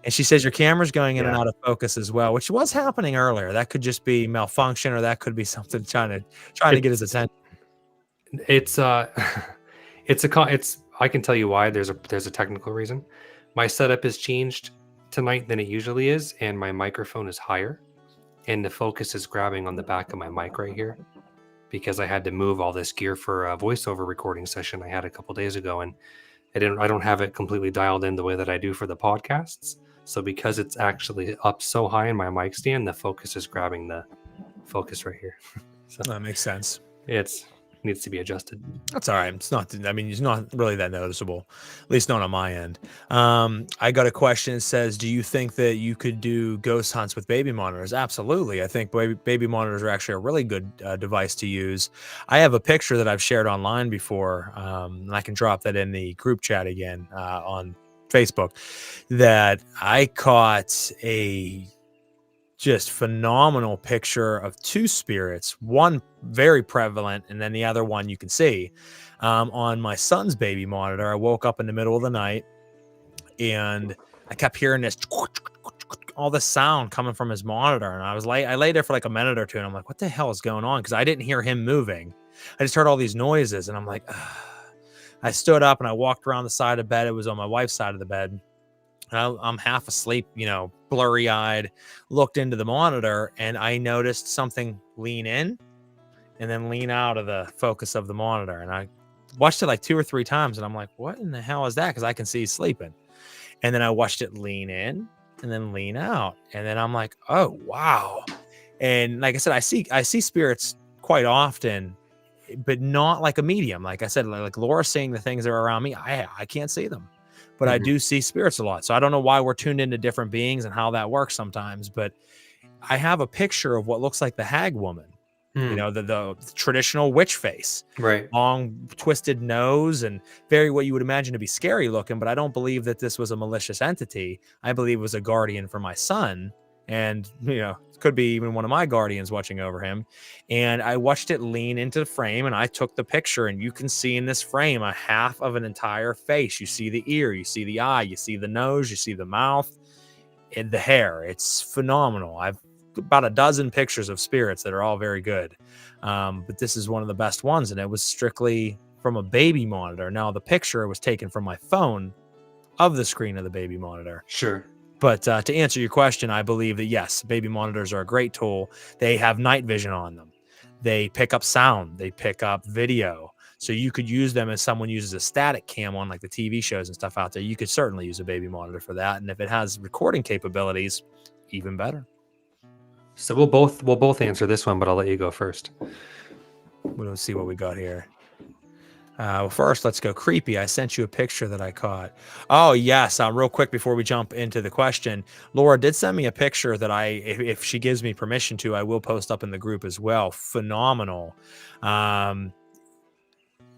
And she says your camera's going in and out of focus as well, which was happening earlier. That could just be malfunction, or that could be something trying to get his attention. I can tell you why. There's a technical reason. My setup has changed tonight than it usually is, and my microphone is higher, and the focus is grabbing on the back of my mic right here because I had to move all this gear for a voiceover recording session I had a couple days ago, and I don't have it completely dialed in the way that I do for the podcasts. So because it's actually up so high in my mic stand, the focus is grabbing the focus right here. So that makes sense. It needs to be adjusted. That's all right. It's not really that noticeable, at least not on my end. I got a question that says, do you think that you could do ghost hunts with baby monitors? Absolutely. I think baby monitors are actually a really good device to use. I have a picture that I've shared online before, and I can drop that in the group chat again on Facebook, that I caught a just phenomenal picture of two spirits, one very prevalent, and then the other one you can see on my son's baby monitor. I woke up in the middle of the night and I kept hearing this, all this sound coming from his monitor. And I lay there for like a minute or two and I'm like, what the hell is going on? Because I didn't hear him moving. I just heard all these noises and I'm like, ugh. I stood up and I walked around the side of the bed. It was on my wife's side of the bed. I'm half asleep, blurry eyed, looked into the monitor and I noticed something lean in and then lean out of the focus of the monitor. And I watched it like 2 or 3 times and I'm like, what in the hell is that? Because I can see he's sleeping. And then I watched it lean in and then lean out. And then I'm like, oh, wow. And like I said, I see spirits quite often, but not like a medium. Like I said, like Laura seeing the things that are around me, I can't see them, but I do see spirits a lot. So I don't know why we're tuned into different beings and how that works sometimes, but I have a picture of what looks like the hag woman, the traditional witch face, right? Long twisted nose and very what you would imagine to be scary looking. But I don't believe that this was a malicious entity. I believe it was a guardian for my son. And, could be even one of my guardians watching over him. And I watched it lean into the frame and I took the picture and you can see in this frame a half of an entire face. You see the ear, you see the eye, you see the nose, you see the mouth and the hair. It's phenomenal. I've about a dozen pictures of spirits that are all very good. But this is one of the best ones. And it was strictly from a baby monitor. Now the picture was taken from my phone of the screen of the baby monitor. Sure. But to answer your question, I believe that, yes, baby monitors are a great tool. They have night vision on them. They pick up sound. They pick up video. So you could use them as someone uses a static cam on like the TV shows and stuff out there. You could certainly use a baby monitor for that. And if it has recording capabilities, even better. So we'll both answer this one, but I'll let you go first. We'll see what we got here. Well, first, let's go creepy. I sent you a picture that I caught. Oh, yes. Real quick before we jump into the question, Laura did send me a picture that if she gives me permission to, I will post up in the group as well. Phenomenal.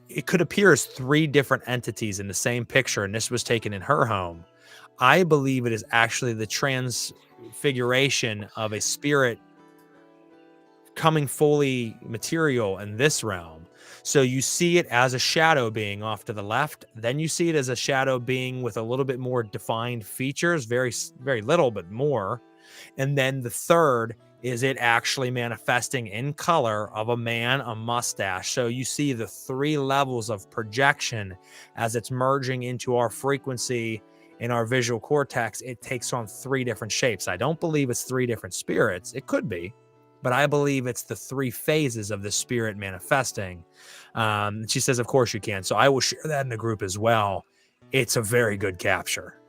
It could appear as 3 different entities in the same picture, and this was taken in her home. I believe it is actually the transfiguration of a spirit coming fully material in this realm. So you see it as a shadow being off to the left. Then you see it as a shadow being with a little bit more defined features, very, very little, but more. And then the third is it actually manifesting in color of a man, a mustache. So you see the 3 levels of projection as it's merging into our frequency in our visual cortex. It takes on 3 different shapes. I don't believe it's 3 different spirits. It could be, but I believe it's the 3 phases of the spirit manifesting. She says, of course you can. So I will share that in the group as well. It's a very good capture.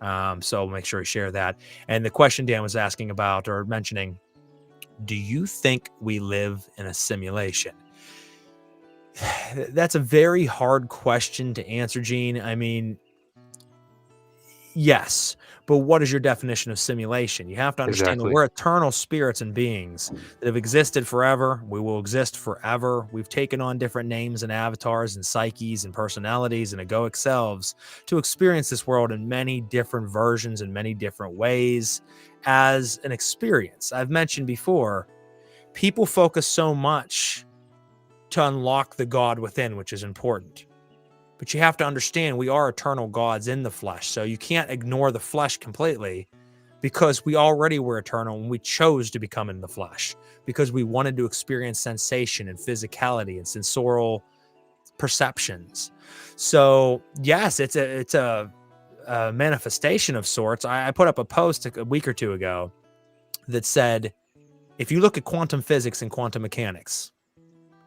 So make sure you share that. And the question Dan was asking about or mentioning, do you think we live in a simulation? That's a very hard question to answer, Gene. I mean, yes, but what is your definition of simulation? You have to understand that we're eternal spirits and beings that have existed forever. We will exist forever. We've taken on different names and avatars and psyches and personalities and egoic selves to experience this world in many different versions and many different ways as an experience. I've mentioned before, people focus so much to unlock the God within, which is important. But you have to understand we are eternal gods in the flesh. So you can't ignore the flesh completely because we already were eternal and we chose to become in the flesh because we wanted to experience sensation and physicality and sensorial perceptions. So yes, it's a manifestation of sorts. I put up a post a week or 2 ago that said, if you look at quantum physics and quantum mechanics,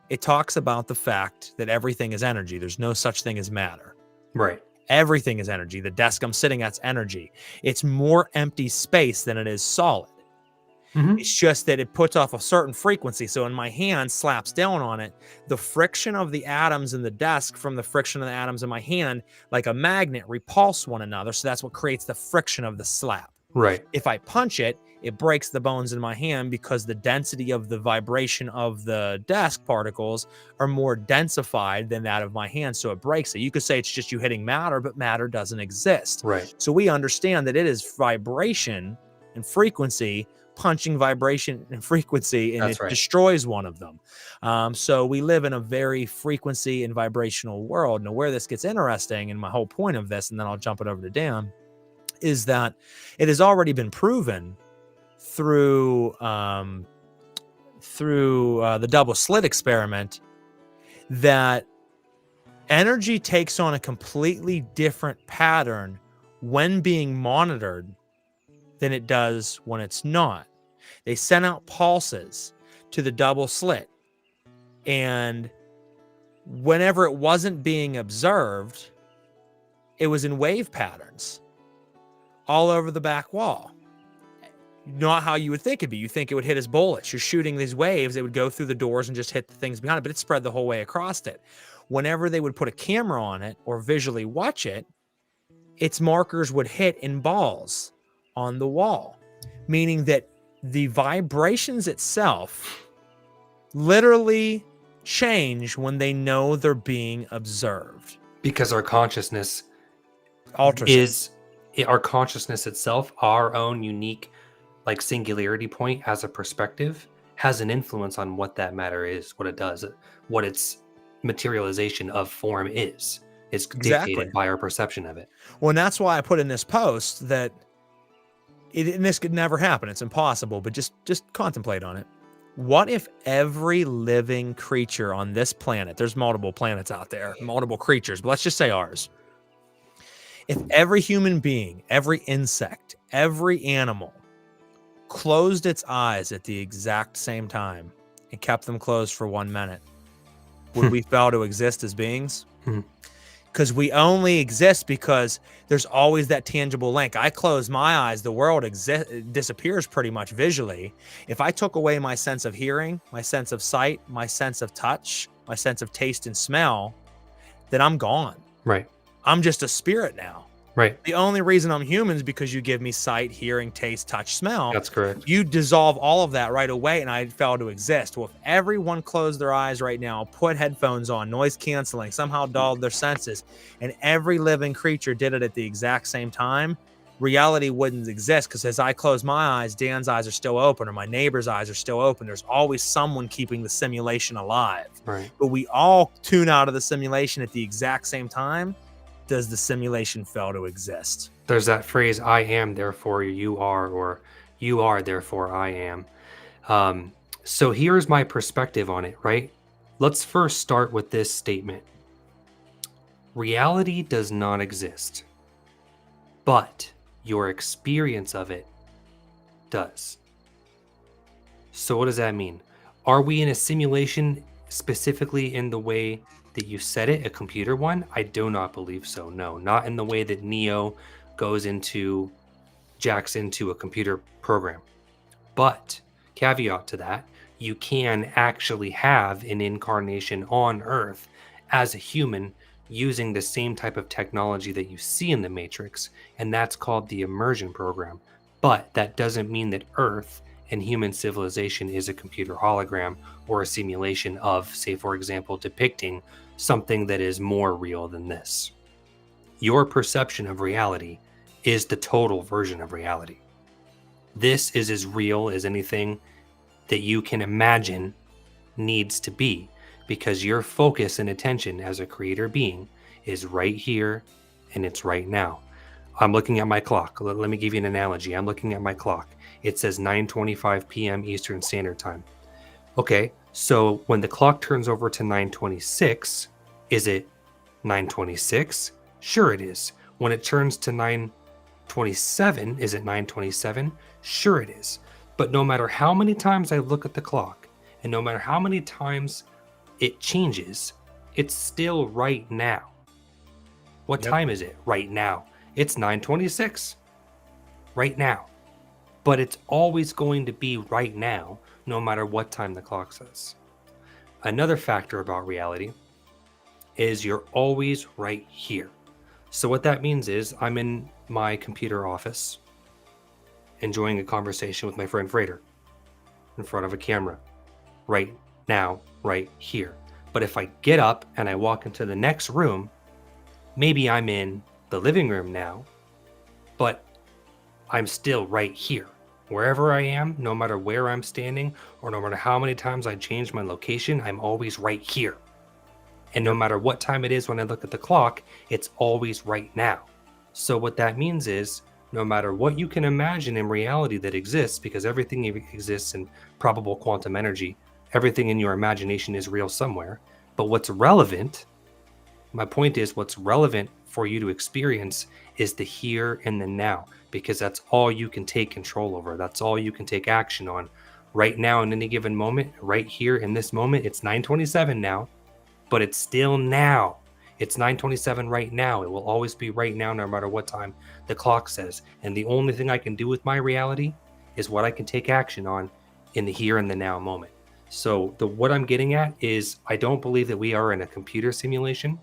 it talks about the fact that everything is energy. There's no such thing as matter. Right. Everything is energy. The desk I'm sitting at's energy. It's more empty space than it is solid. Mm-hmm. It's just that it puts off a certain frequency. So when my hand slaps down on it, the friction of the atoms in the desk from the friction of the atoms in my hand, like a magnet, repulse one another. So that's what creates the friction of the slap. Right. If I punch it, it breaks the bones in my hand because the density of the vibration of the desk particles are more densified than that of my hand. So it breaks it. You could say it's just you hitting matter, but matter doesn't exist. Right. So we understand that it is vibration and frequency punching vibration and frequency, and That's it right. destroys one of them. So we live in a very frequency and vibrational world. Now, where this gets interesting, and my whole point of this, and then I'll jump it over to Dan, is that it has already been proven through the double slit experiment that energy takes on a completely different pattern when being monitored than it does when it's not. They sent out pulses to the double slit, and whenever it wasn't being observed, it was in wave patterns all over the back wall. Not how you would think it'd be. You think it would hit as bullets. You're shooting these waves, it would go through the doors and just hit the things behind it, but it spread the whole way across it. Whenever they would put a camera on it or visually watch it, its markers would hit in balls on the wall, meaning that the vibrations itself literally change when they know they're being observed. Because our consciousness alters our consciousness itself, our own unique like singularity point as a perspective, has an influence on what that matter is, what it does, what its materialization of form is. It's dictated by our perception of it. Well, and that's why I put in this post that and this could never happen. It's impossible, but just contemplate on it. What if every living creature on this planet, there's multiple planets out there, multiple creatures, but let's just say ours. If every human being, every insect, every animal closed its eyes at the exact same time and kept them closed for 1 minute, would we fail to exist as beings? Because we only exist because there's always that tangible link. I close my eyes, the world disappears pretty much visually. If I took away my sense of hearing, my sense of sight, my sense of touch, my sense of taste and smell, then I'm gone. Right. I'm just a spirit now. Right. The only reason I'm human is because you give me sight, hearing, taste, touch, smell. That's correct. You dissolve all of that right away, and I fail to exist. Well, if everyone closed their eyes right now, put headphones on, noise canceling, somehow dulled their senses, and every living creature did it at the exact same time, reality wouldn't exist. Because as I close my eyes, Dan's eyes are still open, or my neighbor's eyes are still open. There's always someone keeping the simulation alive. Right. But we all tune out of the simulation at the exact same time. Does the simulation fail to exist? There's that phrase, I am, therefore you are, or you are, therefore I am. So here's my perspective on it, right? Let's first start with this statement. Reality does not exist, but your experience of it does. So what does that mean? Are we in a simulation specifically in the way that you said it, a computer one? I do not believe so. No, not in the way that Neo jacks into a computer program. But caveat to that, you can actually have an incarnation on Earth as a human using the same type of technology that you see in the Matrix, and that's called the immersion program. But that doesn't mean that Earth and human civilization is a computer hologram or a simulation of, say, for example, depicting something that is more real than this. Your perception of reality is the total version of reality. This is as real as anything that you can imagine needs to be, because your focus and attention as a creator being is right here and it's right now. I'm looking at my clock. Let me give you an analogy. I'm looking at my clock. It says 9:25 p.m. Eastern Standard Time. Okay, so when the clock turns over to 9:26, is it 9:26? Sure it is. When it turns to 9:27, is it 9:27? Sure it is. But no matter how many times I look at the clock, and no matter how many times it changes, it's still right now. What time is it? Right now. It's 9:26. Right now. But it's always going to be right now, no matter what time the clock says. Another factor about reality is you're always right here. So what that means is I'm in my computer office enjoying a conversation with my friend Frater in front of a camera right now, right here. But if I get up and I walk into the next room, maybe I'm in the living room now, but I'm still right here. Wherever I am, no matter where I'm standing, or no matter how many times I change my location, I'm always right here. And no matter what time it is when I look at the clock, it's always right now. So what that means is, no matter what you can imagine in reality that exists, because everything exists in probable quantum energy, everything in your imagination is real somewhere. But what's relevant, my point is, what's relevant for you to experience is the here and the now, because that's all you can take control over. That's all you can take action on right now in any given moment. Right here in this moment, it's 9:27 now, but it's still now. It's 9:27 right now. It will always be right now, no matter what time the clock says. And the only thing I can do with my reality is what I can take action on in the here and the now moment. So what I'm getting at is, I don't believe that we are in a computer simulation,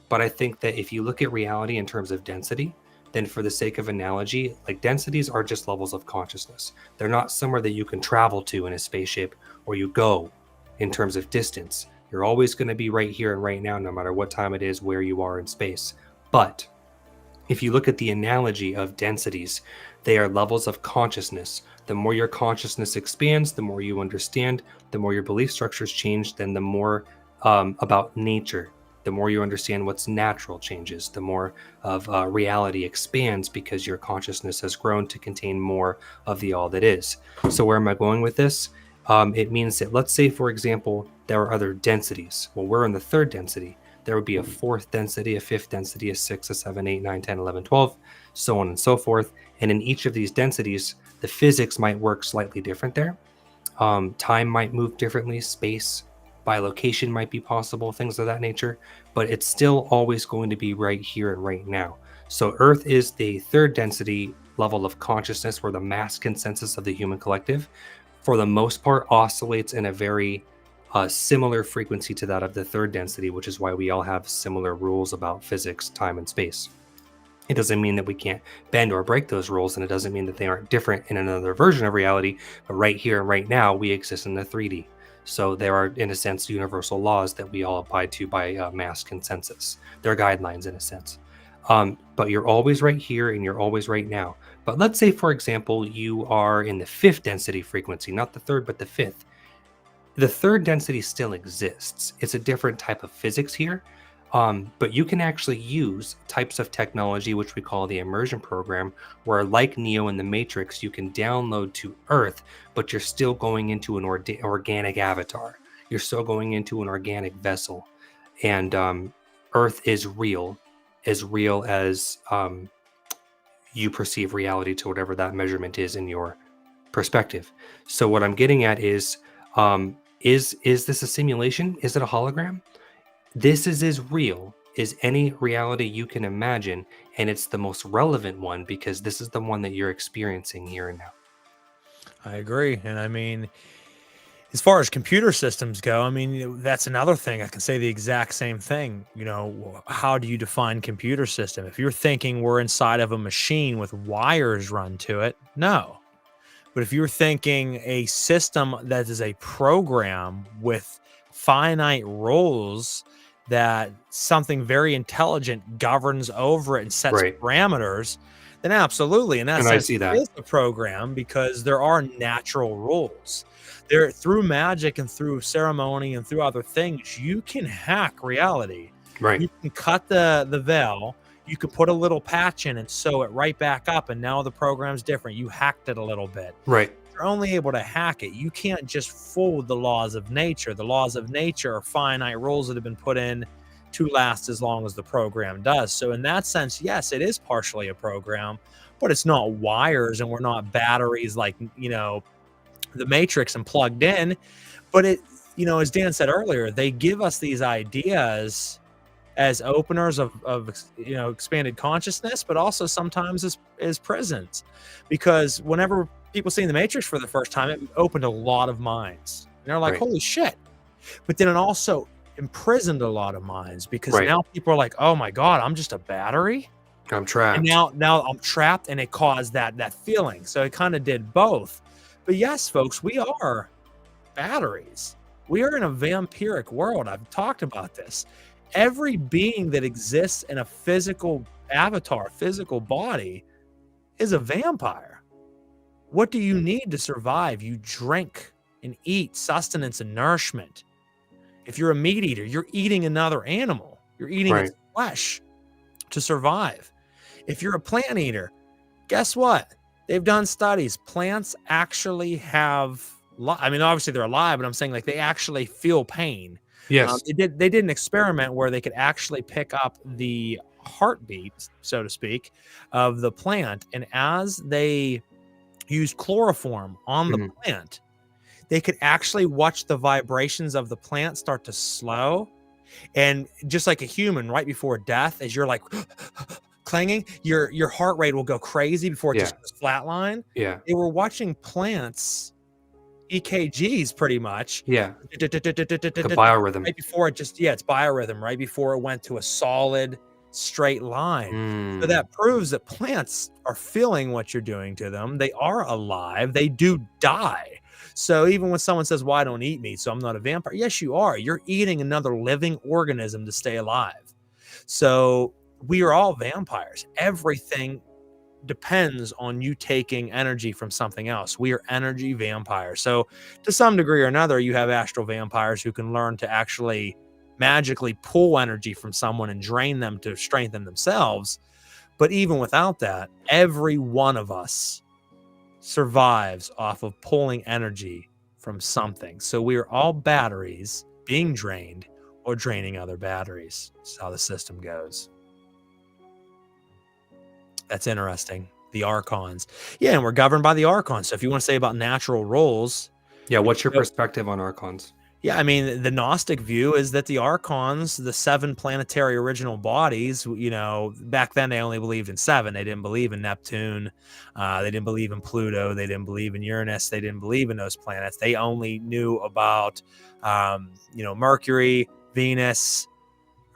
but I think that if you look at reality in terms of density, then for the sake of analogy, like, densities are just levels of consciousness. They're not somewhere that you can travel to in a spaceship, or you go in terms of distance. You're always going to be right here and right now, no matter what time it is, where you are in space. But if you look at the analogy of densities, they are levels of consciousness. The more your consciousness expands, the more you understand, the more your belief structures change, then the more about nature. The more you understand what's natural changes, the more of reality expands, because your consciousness has grown to contain more of the all that is. So where am I going with this? It means that, let's say, for example, there are other densities. Well, we're in the third density. There would be a fourth density, a fifth density, a 6, a 7, 8, 9, 10, 11, 12, so on and so forth. And in each of these densities, the physics might work slightly different there. Time might move differently, space by location might be possible, things of that nature, but it's still always going to be right here and right now. So Earth is the third density level of consciousness, where the mass consensus of the human collective, for the most part, oscillates in a very similar frequency to that of the third density, which is why we all have similar rules about physics, time, and space. It doesn't mean that we can't bend or break those rules, and it doesn't mean that they aren't different in another version of reality, but right here and right now, we exist in the 3D. So there are, in a sense, universal laws that we all abide to by mass consensus. They're guidelines, in a sense. But you're always right here and you're always right now. But let's say, for example, you are in the fifth density frequency, not the third, but the fifth. The third density still exists. It's a different type of physics here. But you can actually use types of technology, which we call the immersion program, where, like Neo in the Matrix, you can download to Earth, but you're still going into an organic avatar. You're still going into an organic vessel. And Earth is real as you perceive reality, to whatever that measurement is in your perspective. So what I'm getting at is this a simulation? Is it a hologram? This is as real as any reality you can imagine, and it's the most relevant one, because this is the one that you're experiencing here and now. I agree. And I mean, as far as computer systems go, I mean, that's another thing. I can say the exact same thing. You know, how do you define computer system? If you're thinking we're inside of a machine with wires run to it, no. But if you're thinking a system that is a program with finite rules, that something very intelligent governs over it and sets parameters, then absolutely. In that sense, it is a program, because there are natural rules. There, through magic and through ceremony and through other things, you can hack reality. Right. You can cut the veil. You could put a little patch in and sew it right back up, and now the program's different. You hacked it a little bit. Right. You're only able to hack it. You can't just fool the laws of nature. The laws of nature are finite rules that have been put in to last as long as the program does. So in that sense, yes, it is partially a program, but it's not wires, and we're not batteries like, you know, the Matrix and plugged in. But it, you know, as Dan said earlier, they give us these ideas as openers of you know, expanded consciousness, but also sometimes as prisons, because whenever people see the Matrix for the first time, it opened a lot of minds, and they're like, holy shit. But then it also imprisoned a lot of minds, because now people are like, oh my God, I'm just a battery. I'm trapped. And now I'm trapped, and it caused that feeling. So it kind of did both. But yes, folks, we are batteries. We are in a vampiric world. I've talked about this. Every being that exists in a physical avatar, physical body, is a vampire. What do you need to survive? You drink and eat sustenance and nourishment. If you're a meat eater, you're eating another animal. You're eating its flesh to survive. If you're a plant eater, guess what? They've done studies. Plants actually have, I mean, obviously they're alive, but I'm saying like they actually feel pain. Yes. They did an experiment where they could actually pick up the heartbeat, so to speak, of the plant. And as they used chloroform on the plant, they could actually watch the vibrations of the plant start to slow. And just like a human, right before death, as you're like clanging, your heart rate will go crazy before it just goes flatline. Yeah. They were watching plants EKGs pretty much. Yeah. Like a biorhythm. Right before it just, it's biorhythm, right before it went to a solid straight line. So that proves that plants are feeling what you're doing to them. They are alive. They do die. So even when someone says, well, I don't eat meat, so I'm not a vampire. Yes, you are. You're eating another living organism to stay alive. So we are all vampires. Everything depends on you taking energy from something else. We are energy vampires. So to some degree or another, you have astral vampires who can learn to actually magically pull energy from someone and drain them to strengthen themselves. But even without that, every one of us survives off of pulling energy from something. So we are all batteries being drained or draining other batteries. That's how the system goes. That's interesting. The archons. Yeah, and we're governed by the archons. So if you want to say about natural roles. Yeah, what's your perspective on archons? Yeah, I mean, the Gnostic view is that the archons, the 7 planetary original bodies, back then they only believed in 7. They didn't believe in Neptune. They didn't believe in Pluto. They didn't believe in Uranus. They didn't believe in those planets. They only knew about, Mercury, Venus,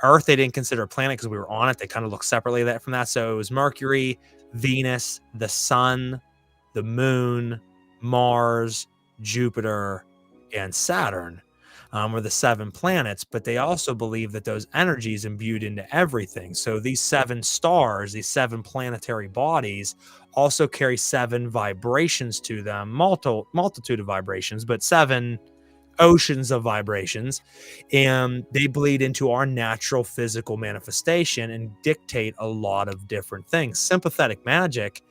Earth. They didn't consider a planet because we were on it. They kind of looked separately from that. So it was Mercury, Venus, the sun, the moon, Mars, Jupiter, and Saturn. Were the 7 planets, but they also believe that those energies imbued into everything. So these 7 stars, these 7 planetary bodies also carry 7 vibrations to them, multitude of vibrations, but 7 oceans of vibrations, and they bleed into our natural physical manifestation and dictate a lot of different things. Sympathetic magic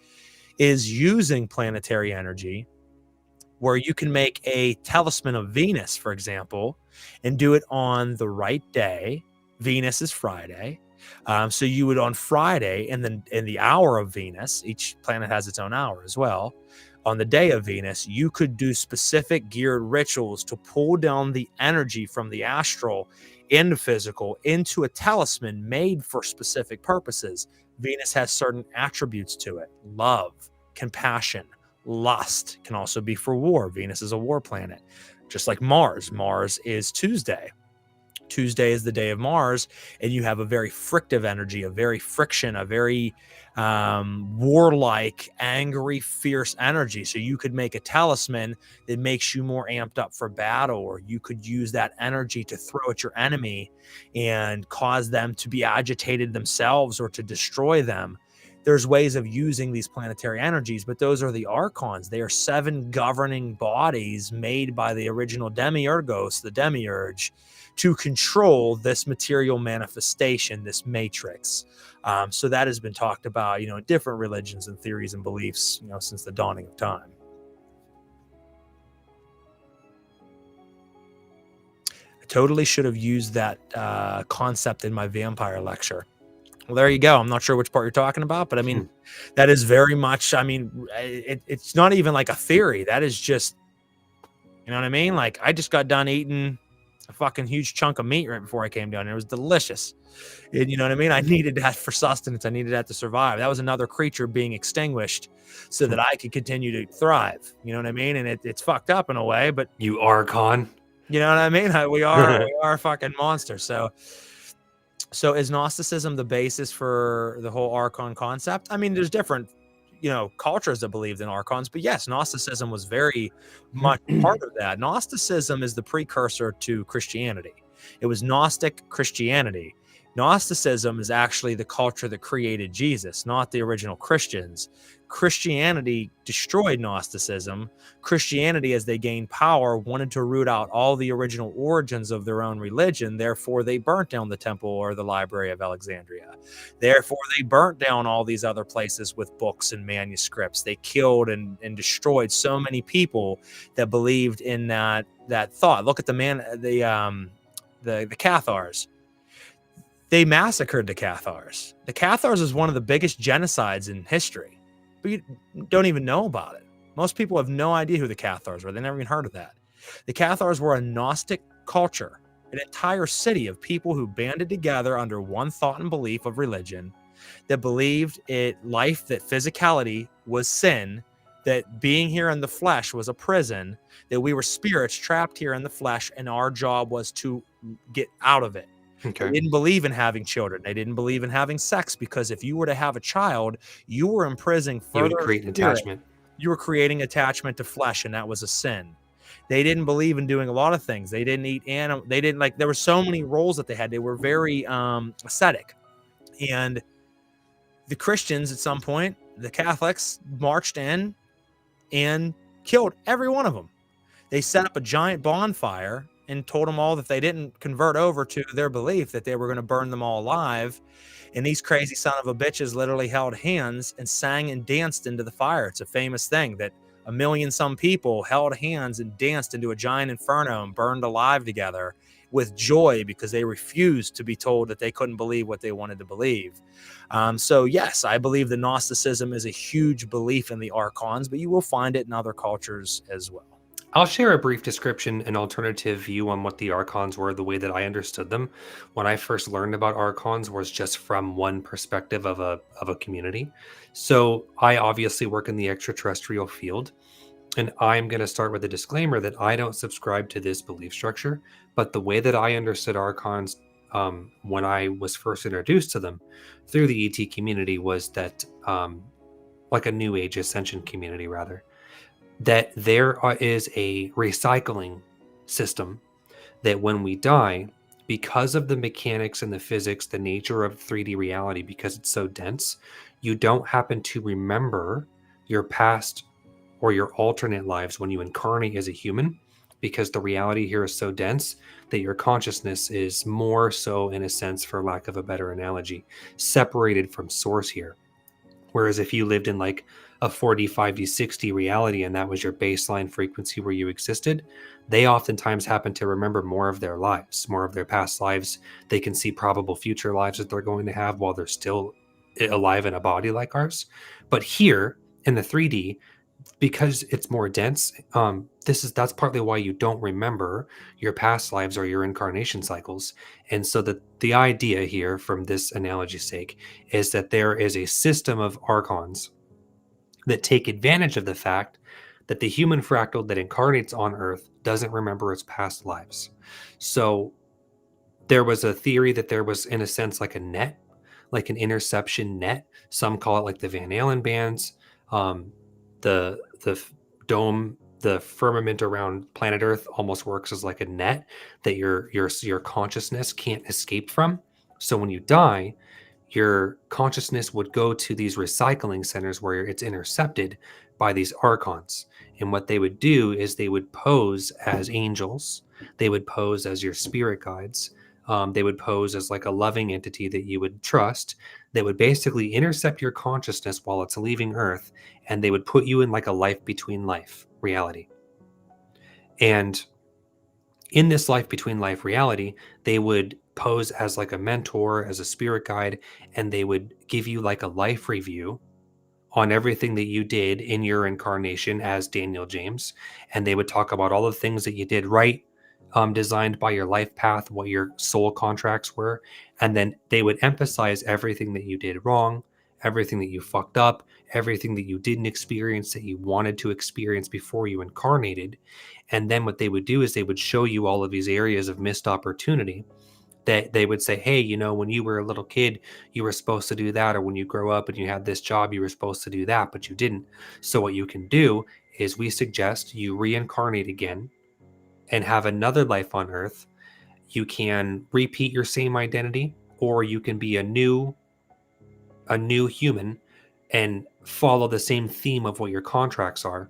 is using planetary energy where you can make a talisman of Venus, for example, and do it on the right day. Venus is Friday. So you would on Friday, and then in the hour of Venus, each planet has its own hour as well. On the day of Venus, you could do specific geared rituals to pull down the energy from the astral into physical, into a talisman made for specific purposes. Venus has certain attributes to it: love, compassion, lust. Can also be for war. Venus is a war planet, just like Mars. Mars is Tuesday. Tuesday is the day of Mars, and you have a very frictive energy, a very friction, a very warlike, angry, fierce energy. So you could make a talisman that makes you more amped up for battle, or you could use that energy to throw at your enemy and cause them to be agitated themselves or to destroy them. There's ways of using these planetary energies, but those are the archons. They are 7 governing bodies made by the original demiurgos, the demiurge, to control this material manifestation, this matrix. So that has been talked about, in different religions and theories and beliefs, since the dawning of time. I totally should have used that concept in my vampire lecture. Well, there you go. I'm not sure which part you're talking about, but I mean, that is very much, it's not even like a theory. That is just, you know what I mean? Like, I just got done eating a fucking huge chunk of meat right before I came down. It was delicious. And you know what I mean? I needed that for sustenance. I needed that to survive. That was another creature being extinguished so that I could continue to thrive. You know what I mean? And it's fucked up in a way, but you archon. You know what I mean? We are fucking monsters. So So is Gnosticism the basis for the whole archon concept? I mean, there's different, cultures that believed in archons, but yes, Gnosticism was very much part of that. Gnosticism is the precursor to Christianity. It was Gnostic Christianity. Gnosticism is actually the culture that created Jesus, not the original Christians. Christianity destroyed Gnosticism. Christianity, as they gained power, wanted to root out all the original origins of their own religion. Therefore, they burnt down the temple or the Library of Alexandria. Therefore, they burnt down all these other places with books and manuscripts. They killed and destroyed so many people that believed in that thought. Look at the Cathars. They massacred the Cathars. The Cathars is one of the biggest genocides in history, but you don't even know about it. Most people have no idea who the Cathars were. They never even heard of that. The Cathars were a Gnostic culture, an entire city of people who banded together under one thought and belief of religion, that believed life, that physicality was sin, that being here in the flesh was a prison, that we were spirits trapped here in the flesh, and our job was to get out of it. Okay. They didn't believe in having children. They didn't believe in having sex, because if you were to have a child, you were imprisoning further. You would create an spirit. attachment. You were creating attachment to flesh, and that was a sin. They didn't believe in doing a lot of things. They didn't eat animal. They didn't there were so many roles that they had. They were very ascetic. And the Christians, at some point, the Catholics marched in and killed every one of them. They set up a giant bonfire and told them all that they didn't convert over to their belief, that they were going to burn them all alive. And these crazy son of a bitches literally held hands and sang and danced into the fire. It's a famous thing that 1 million some people held hands and danced into a giant inferno and burned alive together with joy, because they refused to be told that they couldn't believe what they wanted to believe. So yes, I believe that Gnosticism is a huge belief in the archons, but you will find it in other cultures as well. I'll share a brief description, an alternative view on what the archons were, the way that I understood them. When I first learned about archons was just from one perspective of a community. So I obviously work in the extraterrestrial field, and I'm going to start with a disclaimer that I don't subscribe to this belief structure, but the way that I understood archons when I was first introduced to them through the ET community was that, like a New Age ascension community rather, that there is a recycling system, that when we die, because of the mechanics and the physics, the nature of 3D reality, because it's so dense, you don't happen to remember your past or your alternate lives when you incarnate as a human, because the reality here is so dense that your consciousness is more so, in a sense, for lack of a better analogy, separated from source here. Whereas if you lived in like a 4D, 5D, 6D reality, and that was your baseline frequency where you existed, they oftentimes happen to remember more of their lives, more of their past lives. They can see probable future lives that they're going to have while they're still alive in a body like ours. But here in the 3D, because it's more dense, that's partly why you don't remember your past lives or your incarnation cycles. And so the idea here, from this analogy's sake, is that there is a system of archons that take advantage of the fact that the human fractal that incarnates on Earth doesn't remember its past lives. So there was a theory that there was, in a sense, like a net, like an interception net. Some call it like the Van Allen bands. The dome, the firmament around planet Earth almost works as like a net that your consciousness can't escape from. So when you die, your consciousness would go to these recycling centers where it's intercepted by these archons. And what they would do is they would pose as angels. They would pose as your spirit guides. They would pose as like a loving entity that you would trust. They would basically intercept your consciousness while it's leaving Earth, and they would put you in like a life between life reality. And in this life between life reality, they would pose as like a mentor, as a spirit guide, and they would give you like a life review on everything that you did in your incarnation as Daniel James. And they would talk about all the things that you did right, designed by your life path, what your soul contracts were. And then they would emphasize everything that you did wrong, everything that you fucked up, everything that you didn't experience that you wanted to experience before you incarnated. And then what they would do is they would show you all of these areas of missed opportunity that they would say, hey, you know, when you were a little kid, you were supposed to do that, or when you grow up and you had this job, you were supposed to do that, but you didn't. So what you can do is we suggest you reincarnate again and have another life on Earth. You can repeat your same identity, or you can be a new human and follow the same theme of what your contracts are.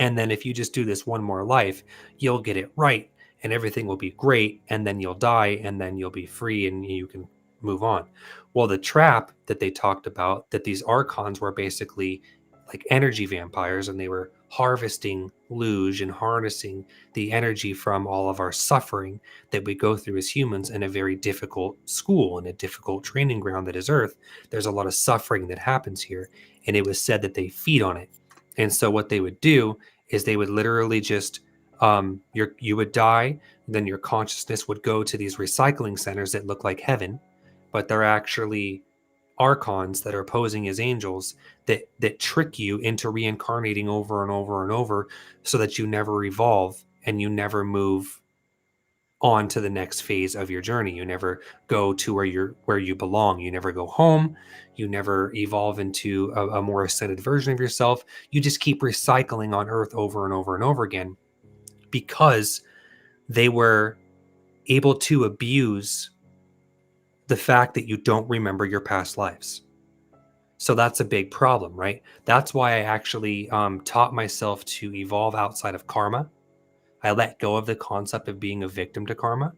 And then if you just do this one more life, you'll get it right and everything will be great. And then you'll die and then you'll be free and you can move on. Well, the trap that they talked about, that these archons were basically like energy vampires, and they were harvesting luge and harnessing the energy from all of our suffering that we go through as humans in a very difficult school and a difficult training ground that is Earth. There's a lot of suffering that happens here. And it was said that they feed on it. And so what they would do is they would literally just you would die, then your consciousness would go to these recycling centers that look like heaven, but they're actually archons that are posing as angels that trick you into reincarnating over and over and over, so that you never evolve and you never move on to the next phase of your journey. You never go to where you belong. You never go home. You never evolve into a more ascended version of yourself. You just keep recycling on Earth over and over and over again, because they were able to abuse the fact that you don't remember your past lives. So that's a big problem, right? That's why I actually taught myself to evolve outside of karma. I let go of the concept of being a victim to karma.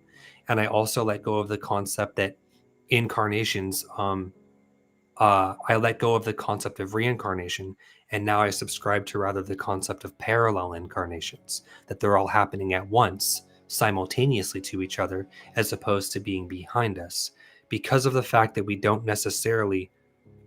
And I also let go of the concept that incarnations, I let go of the concept of reincarnation. And now I subscribe to rather the concept of parallel incarnations, that they're all happening at once, simultaneously to each other, as opposed to being behind us. Because of the fact that we don't necessarily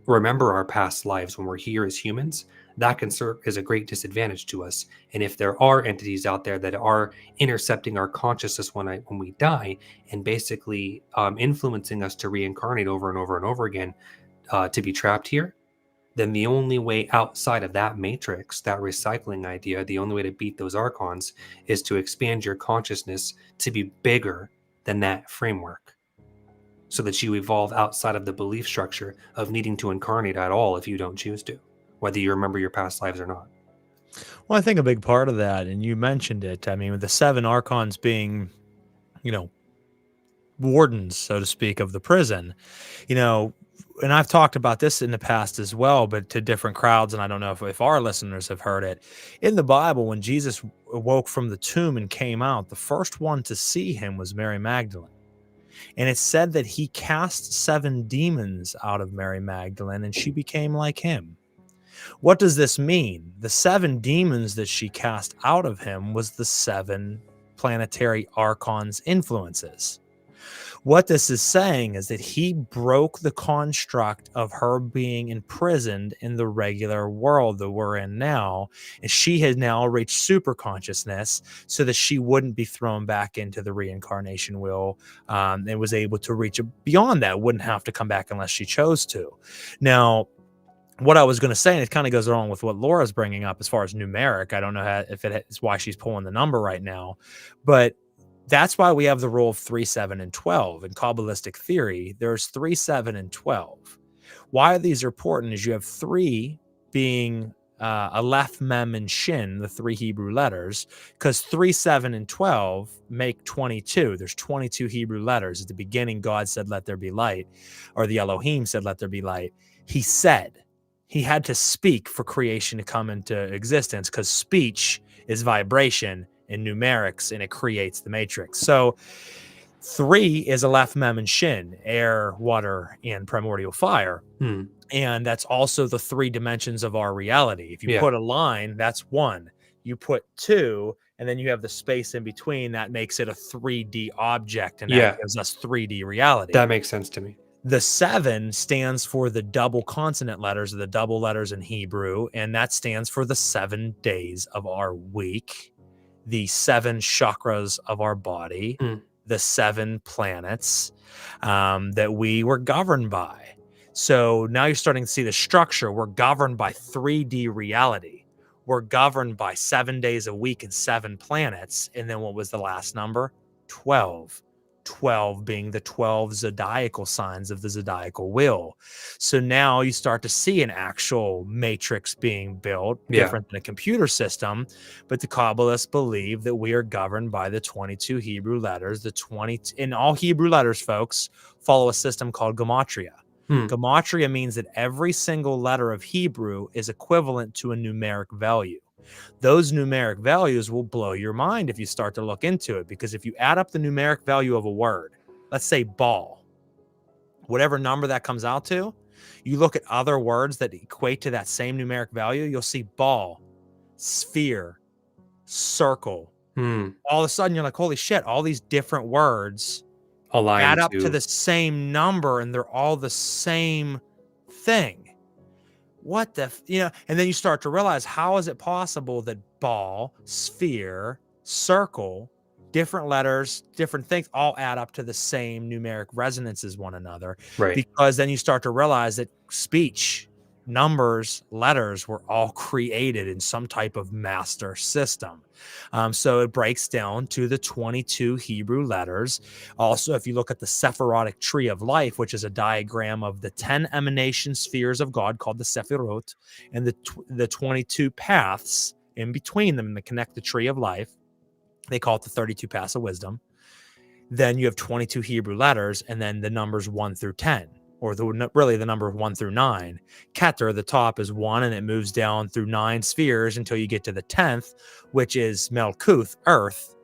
remember our past lives when we're here as humans, that can serve as a great disadvantage to us. And if there are entities out there that are intercepting our consciousness when we die, and basically influencing us to reincarnate over and over and over again, to be trapped here, then the only way outside of that matrix, that recycling idea, the only way to beat those archons is to expand your consciousness to be bigger than that framework, so that you evolve outside of the belief structure of needing to incarnate at all if you don't choose to, whether you remember your past lives or not. Well, I think a big part of that, and you mentioned it, I mean, with the 7 archons being, you know, wardens, so to speak, of the prison, you know, and I've talked about this in the past as well, but to different crowds, and I don't know if our listeners have heard it. In the Bible, when Jesus awoke from the tomb and came out, the first one to see him was Mary Magdalene. And it's said that he cast 7 demons out of Mary Magdalene and she became like him. What does this mean? The 7 demons that she cast out of him was the 7 planetary archons' influences. What this is saying is that he broke the construct of her being imprisoned in the regular world that we're in now, and she has now reached super consciousness so that she wouldn't be thrown back into the reincarnation wheel, and was able to reach beyond that, wouldn't have to come back unless she chose to. Now, what I was going to say, and it kind of goes along with what Laura's bringing up as far as numeric. I don't know if it is why she's pulling the number right now, but that's why we have the rule of 3, 7, and 12. In Kabbalistic theory, there's 3, 7, and 12. Why these are important is you have 3 being Aleph, Mem, and Shin, the 3 Hebrew letters, because 3, 7, and 12 make 22. There's 22 Hebrew letters. At the beginning, God said, let there be light, or the Elohim said, let there be light. He said. He had to speak for creation to come into existence, because speech is vibration in numerics, and it creates the matrix. So 3 is Aleph, Mem, and Shin, air, water, and primordial fire. And that's also the 3 dimensions of our reality. If you put a line, that's 1. You put 2, and then you have the space in between. That makes it a 3D object, and that gives us 3D reality. That makes sense to me. The 7 stands for the double consonant letters, or the double letters in Hebrew, and that stands for the 7 days of our week, the 7 chakras of our body, the 7 planets that we were governed by. So now you're starting to see the structure. We're governed by 3D reality. We're governed by 7 days a week and 7 planets. And then what was the last number? 12. 12 being the 12 zodiacal signs of the zodiacal wheel. So now you start to see an actual matrix being built, different than a computer system. But the Kabbalists believe that we are governed by the 22 Hebrew letters. The 20 in all Hebrew letters, folks, follow a system called gematria. Gematria means that every single letter of Hebrew is equivalent to a numeric value. Those numeric values will blow your mind if you start to look into it, because if you add up the numeric value of a word, let's say ball, whatever number that comes out to, you look at other words that equate to that same numeric value, you'll see ball, sphere, circle. All of a sudden, you're like, holy shit, all these different words add up to the same number and they're all the same thing. What the, and then you start to realize, how is it possible that ball, sphere, circle, different letters, different things all add up to the same numeric resonance as one another? Right. Because then you start to realize that speech, numbers, letters were all created in some type of master system. So it breaks down to the 22 Hebrew letters. Also, if you look at the Sephirotic tree of life, which is a diagram of the 10 emanation spheres of God called the Sephirot, and the 22 paths in between them that connect the tree of life, they call it the 32 paths of wisdom. Then you have 22 Hebrew letters, and then the numbers 1 through 10. Or really the number 1 through 9. Keter, the top, is 1, and it moves down through 9 spheres until you get to the 10th, which is Melkuth, earth.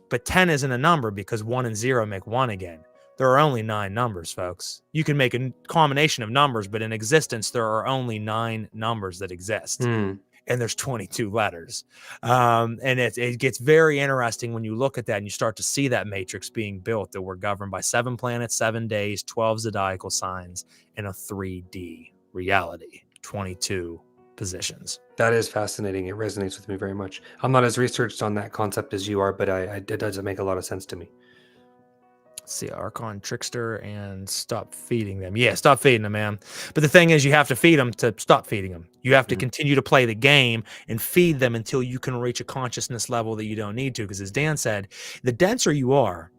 But 10 isn't a number because 1 and 0 make 1 again. There are only 9 numbers, folks. You can make a combination of numbers, but in existence, there are only 9 numbers that exist. And there's 22 letters. And it gets very interesting when you look at that and you start to see that matrix being built, that we're governed by 7 planets, 7 days, 12 zodiacal signs, and a 3D reality, 22 positions. That is fascinating. It resonates with me very much. I'm not as researched on that concept as you are, but it does make a lot of sense to me. See, Archon, Trickster, and stop feeding them. Yeah, stop feeding them, man. But the thing is, you have to feed them to stop feeding them. You have to continue to play the game and feed them until you can reach a consciousness level that you don't need to. Because as Dan said, the denser you are,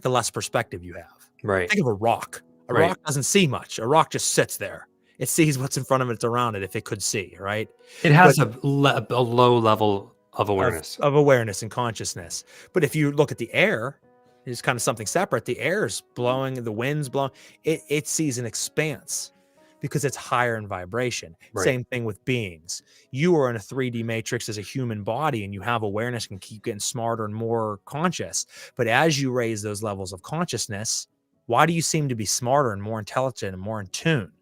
the less perspective you have. Right. Think of a rock. A rock doesn't see much. A rock just sits there. It sees what's in front of it, it's around it, if it could see, right? It has a low level of awareness. Of awareness and consciousness. But if you look at the air, it's kind of something separate. The air's blowing, the wind's blowing. It sees an expanse because it's higher in vibration. Right. Same thing with beings. You are in a 3D matrix as a human body, and you have awareness and keep getting smarter and more conscious. But as you raise those levels of consciousness, why do you seem to be smarter and more intelligent and more in tune?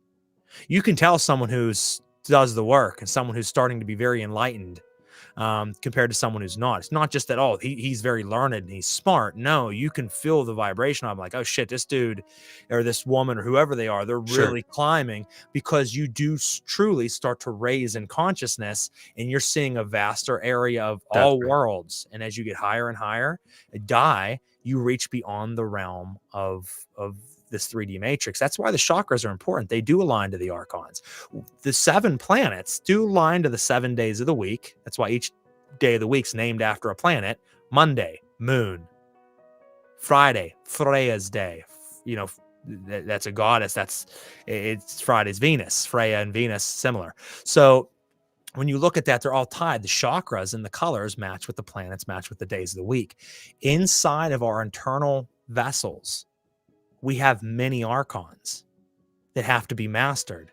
You can tell someone who's does the work and someone who's starting to be very enlightened compared to someone who's not. It's not just that, oh, he's very learned and he's smart. No, you can feel the vibration. I'm like, oh shit, this dude or this woman or whoever they are, they're really climbing, because you do truly start to raise in consciousness and you're seeing a vaster area of all worlds. And as you get higher and higher, you reach beyond the realm of this 3D matrix. That's why the chakras are important. They do align to the archons. The 7 planets do align to the 7 days of the week. That's why each day of the week's named after a planet. Monday, moon. Friday, Freya's day. That's a goddess. It's Friday's Venus. Freya and Venus, similar. So when you look at that, they're all tied. The chakras and the colors match with the planets, match with the days of the week. Inside of our internal vessels, we have many archons that have to be mastered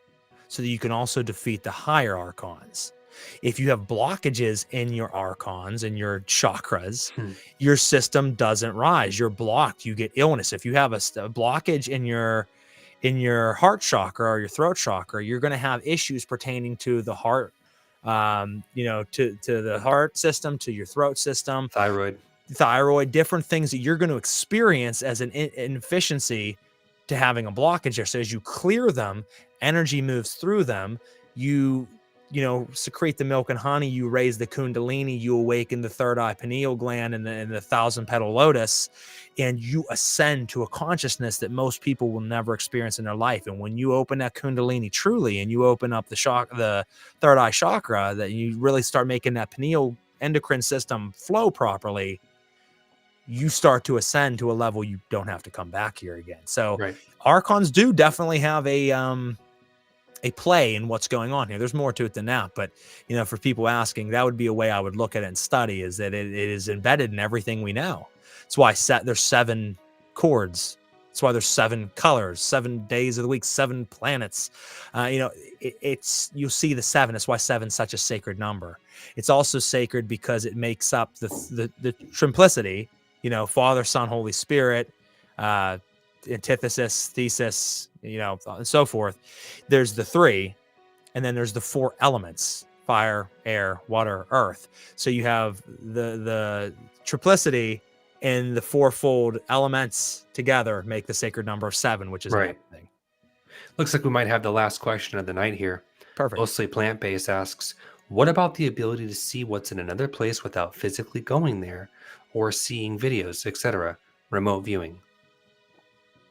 so that you can also defeat the higher archons. If you have blockages in your archons and your chakras, your system doesn't rise. You're blocked. You get illness. If you have a blockage in your heart chakra or your throat chakra, you're going to have issues pertaining to the heart, to the heart system, to your throat system, thyroid, different things that you're going to experience as an inefficiency to having a blockage there. So as you clear them, energy moves through them. You secrete the milk and honey, you raise the kundalini, you awaken the third eye pineal gland and the 1,000-petal lotus, and you ascend to a consciousness that most people will never experience in their life. And when you open that kundalini truly, and you open up the third eye chakra, that you really start making that pineal endocrine system flow properly, you start to ascend to a level you don't have to come back here again. So Right. archons do definitely have a play in what's going on here. There's more to it than that, but for people asking, that would be a way I would look at it and study, is that it is embedded in everything we know. That's why there's 7 chords. That's why there's 7 colors, 7 days of the week, 7 planets. It's you'll see the 7. That's why 7 is such a sacred number. It's also sacred because it makes up the triplicity. Father, Son, Holy Spirit, antithesis, thesis, and so forth. There's the 3, and then there's the 4 elements: fire, air, water, earth. So you have the triplicity and the 4-fold elements together make the sacred number of 7, which is Right. everything. Looks like we might have the last question of the night here. Perfect. Mostly plant-based asks, what about the ability to see what's in another place without physically going there or seeing videos, etc.? Remote viewing. Do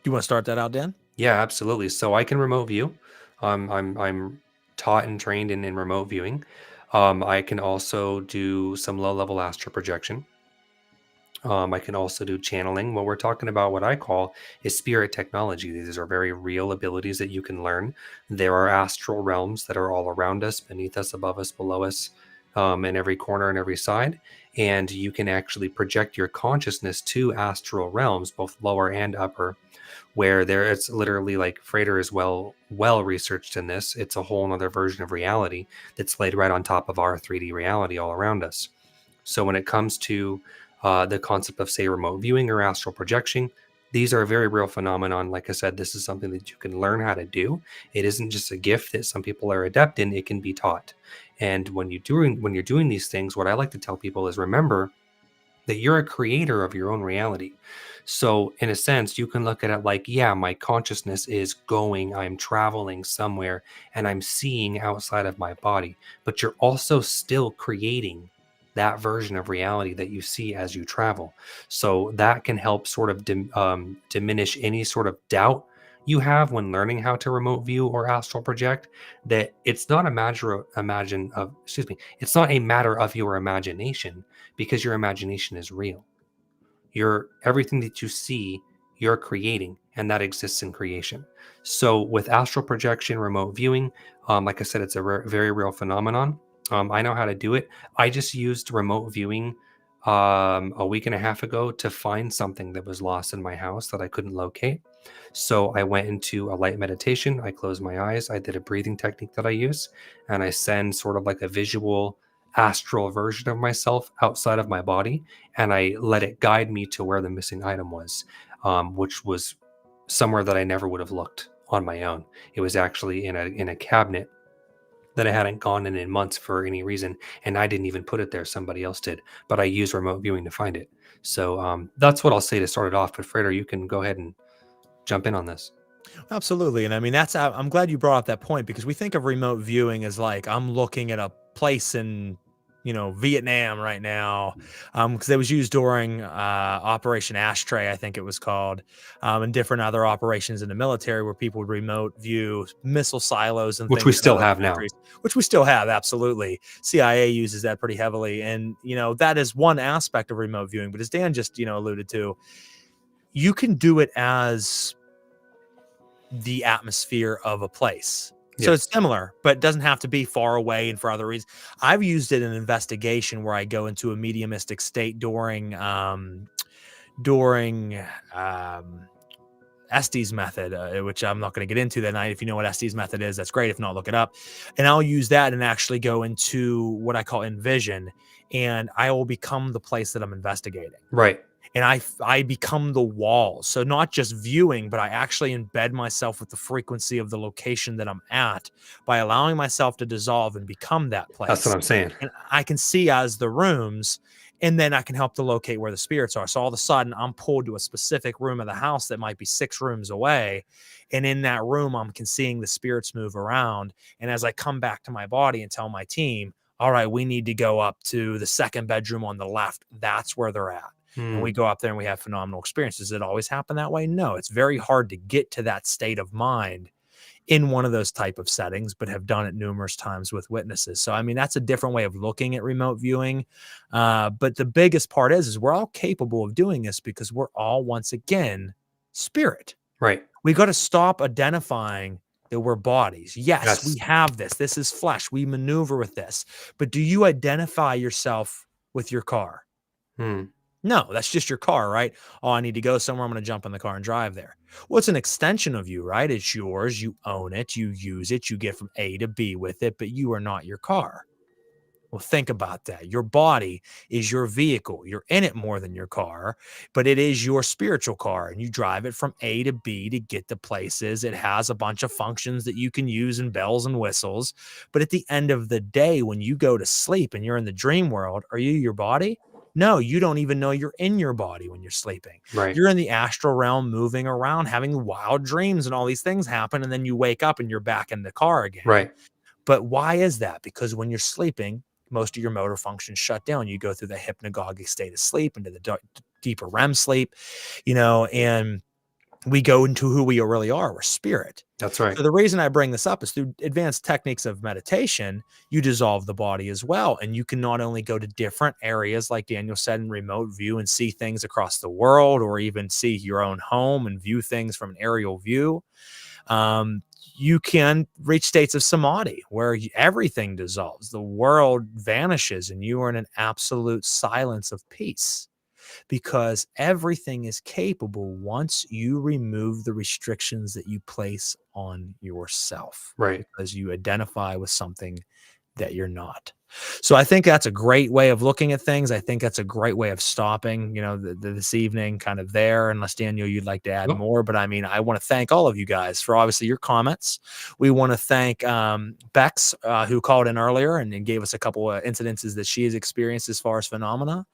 you want to start that out, Dan? Yeah, absolutely. So I can remote view. I'm taught and trained in remote viewing. I can also do some low-level astral projection. I can also do channeling. What we're talking about, what I call, is spirit technology. These are very real abilities that you can learn. There are astral realms that are all around us, beneath us, above us, below us, in every corner and every side. And you can actually project your consciousness to astral realms, both lower and upper, where it's literally like Frater is well researched in this. It's a whole other version of reality that's laid right on top of our 3D reality all around us. So when it comes to the concept of, say, remote viewing or astral projection, these are a very real phenomenon. Like I said, this is something that you can learn how to do. It isn't just a gift that some people are adept in. It can be taught. And when you're doing these things, what I like to tell people is, remember that you're a creator of your own reality. So in a sense, you can look at it like, yeah, my consciousness is going, I'm traveling somewhere, and I'm seeing outside of my body. But you're also still creating that version of reality that you see as you travel. So that can help sort of diminish any sort of doubt you have when learning how to remote view or astral project, that it's not a matter of your imagination, because your imagination is real. Everything that you see, you're creating, and that exists in creation. So with astral projection, remote viewing, like I said, it's a very real phenomenon. I know how to do it. I just used remote viewing a week and a half ago to find something that was lost in my house that I couldn't locate. So I went into a light meditation. I closed my eyes. I did a breathing technique that I use, and I send sort of like a visual astral version of myself outside of my body, and I let it guide me to where the missing item was, which was somewhere that I never would have looked on my own. It was actually in a cabinet that I hadn't gone in months for any reason, and I didn't even put it there. Somebody else did, but I used remote viewing to find it. So that's what I'll say to start it off. But Frater, you can go ahead and jump in on this. Absolutely. And I mean, I'm glad you brought up that point, because we think of remote viewing as like, I'm looking at a place in, Vietnam right now, because it was used during Operation Ashtray, I think it was called, and different other operations in the military where people would remote view missile silos and Which things we in still other have now. countries, which we still have. Absolutely. CIA uses that pretty heavily. And, that is one aspect of remote viewing. But as Dan just, alluded to, you can do it as the atmosphere of a place. So Yes. it's similar, but it doesn't have to be far away and for other reasons. I've used it in investigation where I go into a mediumistic state during Estes method, which I'm not going to get into that night. If you know what Estes method is, that's great. If not, look it up. And I'll use that and actually go into what I call envision, and I will become the place that I'm investigating. Right. And I become the wall. So not just viewing, but I actually embed myself with the frequency of the location that I'm at by allowing myself to dissolve and become that place. That's what I'm saying. And I can see as the rooms, and then I can help to locate where the spirits are. So all of a sudden I'm pulled to a specific room of the house that might be 6 rooms away. And in that room, I'm seeing the spirits move around. And as I come back to my body and tell my team, all right, we need to go up to the second bedroom on the left. That's where they're at. And we go up there and we have phenomenal experiences. Does it always happen that way? No, it's very hard to get to that state of mind in one of those type of settings, but have done it numerous times with witnesses. So, I mean, that's a different way of looking at remote viewing. But the biggest part is we're all capable of doing this because we're all, once again, spirit. Right. We got to stop identifying that we're bodies. Yes, we Yes. have this. This is flesh. We maneuver with this. But do you identify yourself with your car? No, that's just your car, right? Oh, I need to go somewhere. I'm going to jump in the car and drive there. Well, it's an extension of you, right? It's yours. You own it. You use it. You get from A to B with it, but you are not your car. Well, think about that. Your body is your vehicle. You're in it more than your car, but it is your spiritual car, and you drive it from A to B to get to places. It has a bunch of functions that you can use and bells and whistles. But at the end of the day, when you go to sleep and you're in the dream world, are you your body? No, you don't even know you're in your body when you're sleeping. Right. You're in the astral realm, moving around, having wild dreams, and all these things happen. And then you wake up and you're back in the car again. Right. But why is that? Because when you're sleeping, most of your motor functions shut down. You go through the hypnagogic state of sleep into the deeper REM sleep, and we go into who we really are. We're spirit. That's right. So the reason I bring this up is through advanced techniques of meditation, you dissolve the body as well. And you can not only go to different areas, like Daniel said, in remote view and see things across the world, or even see your own home and view things from an aerial view. You can reach states of samadhi where everything dissolves, the world vanishes, and you are in an absolute silence of peace, because everything is capable once you remove the restrictions that you place on yourself, Right. because you identify with something that you're not. So I think that's a great way of looking at things. I think that's a great way of stopping, this evening kind of there, unless Daniel, you'd like to add more. But I mean, I want to thank all of you guys for obviously your comments. We want to thank Bex, who called in earlier and gave us a couple of incidences that she has experienced as far as phenomena.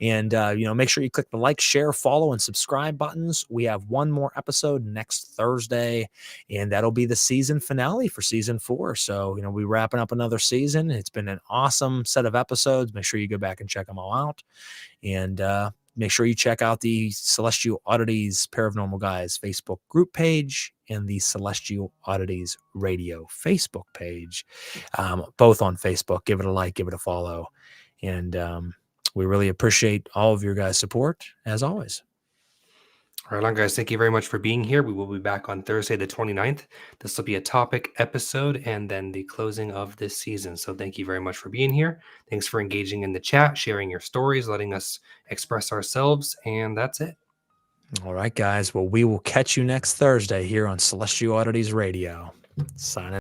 And, make sure you click the like, share, follow, and subscribe buttons. We have one more episode next Thursday, and that'll be the season finale for season 4. So, we're wrapping up another season. It's been an awesome set of episodes. Make sure you go back and check them all out. And make sure you check out the Celestial Oddities Paranormal Guys Facebook group page and the Celestial Oddities Radio Facebook page, both on Facebook. Give it a like, give it a follow. And we really appreciate all of your guys' support, as always. Right on, guys. Thank you very much for being here. We will be back on Thursday, the 29th. This will be a topic episode and then the closing of this season. So thank you very much for being here. Thanks for engaging in the chat, sharing your stories, letting us express ourselves. And that's it. All right, guys. Well, we will catch you next Thursday here on Celestial Oddities Radio. Signing.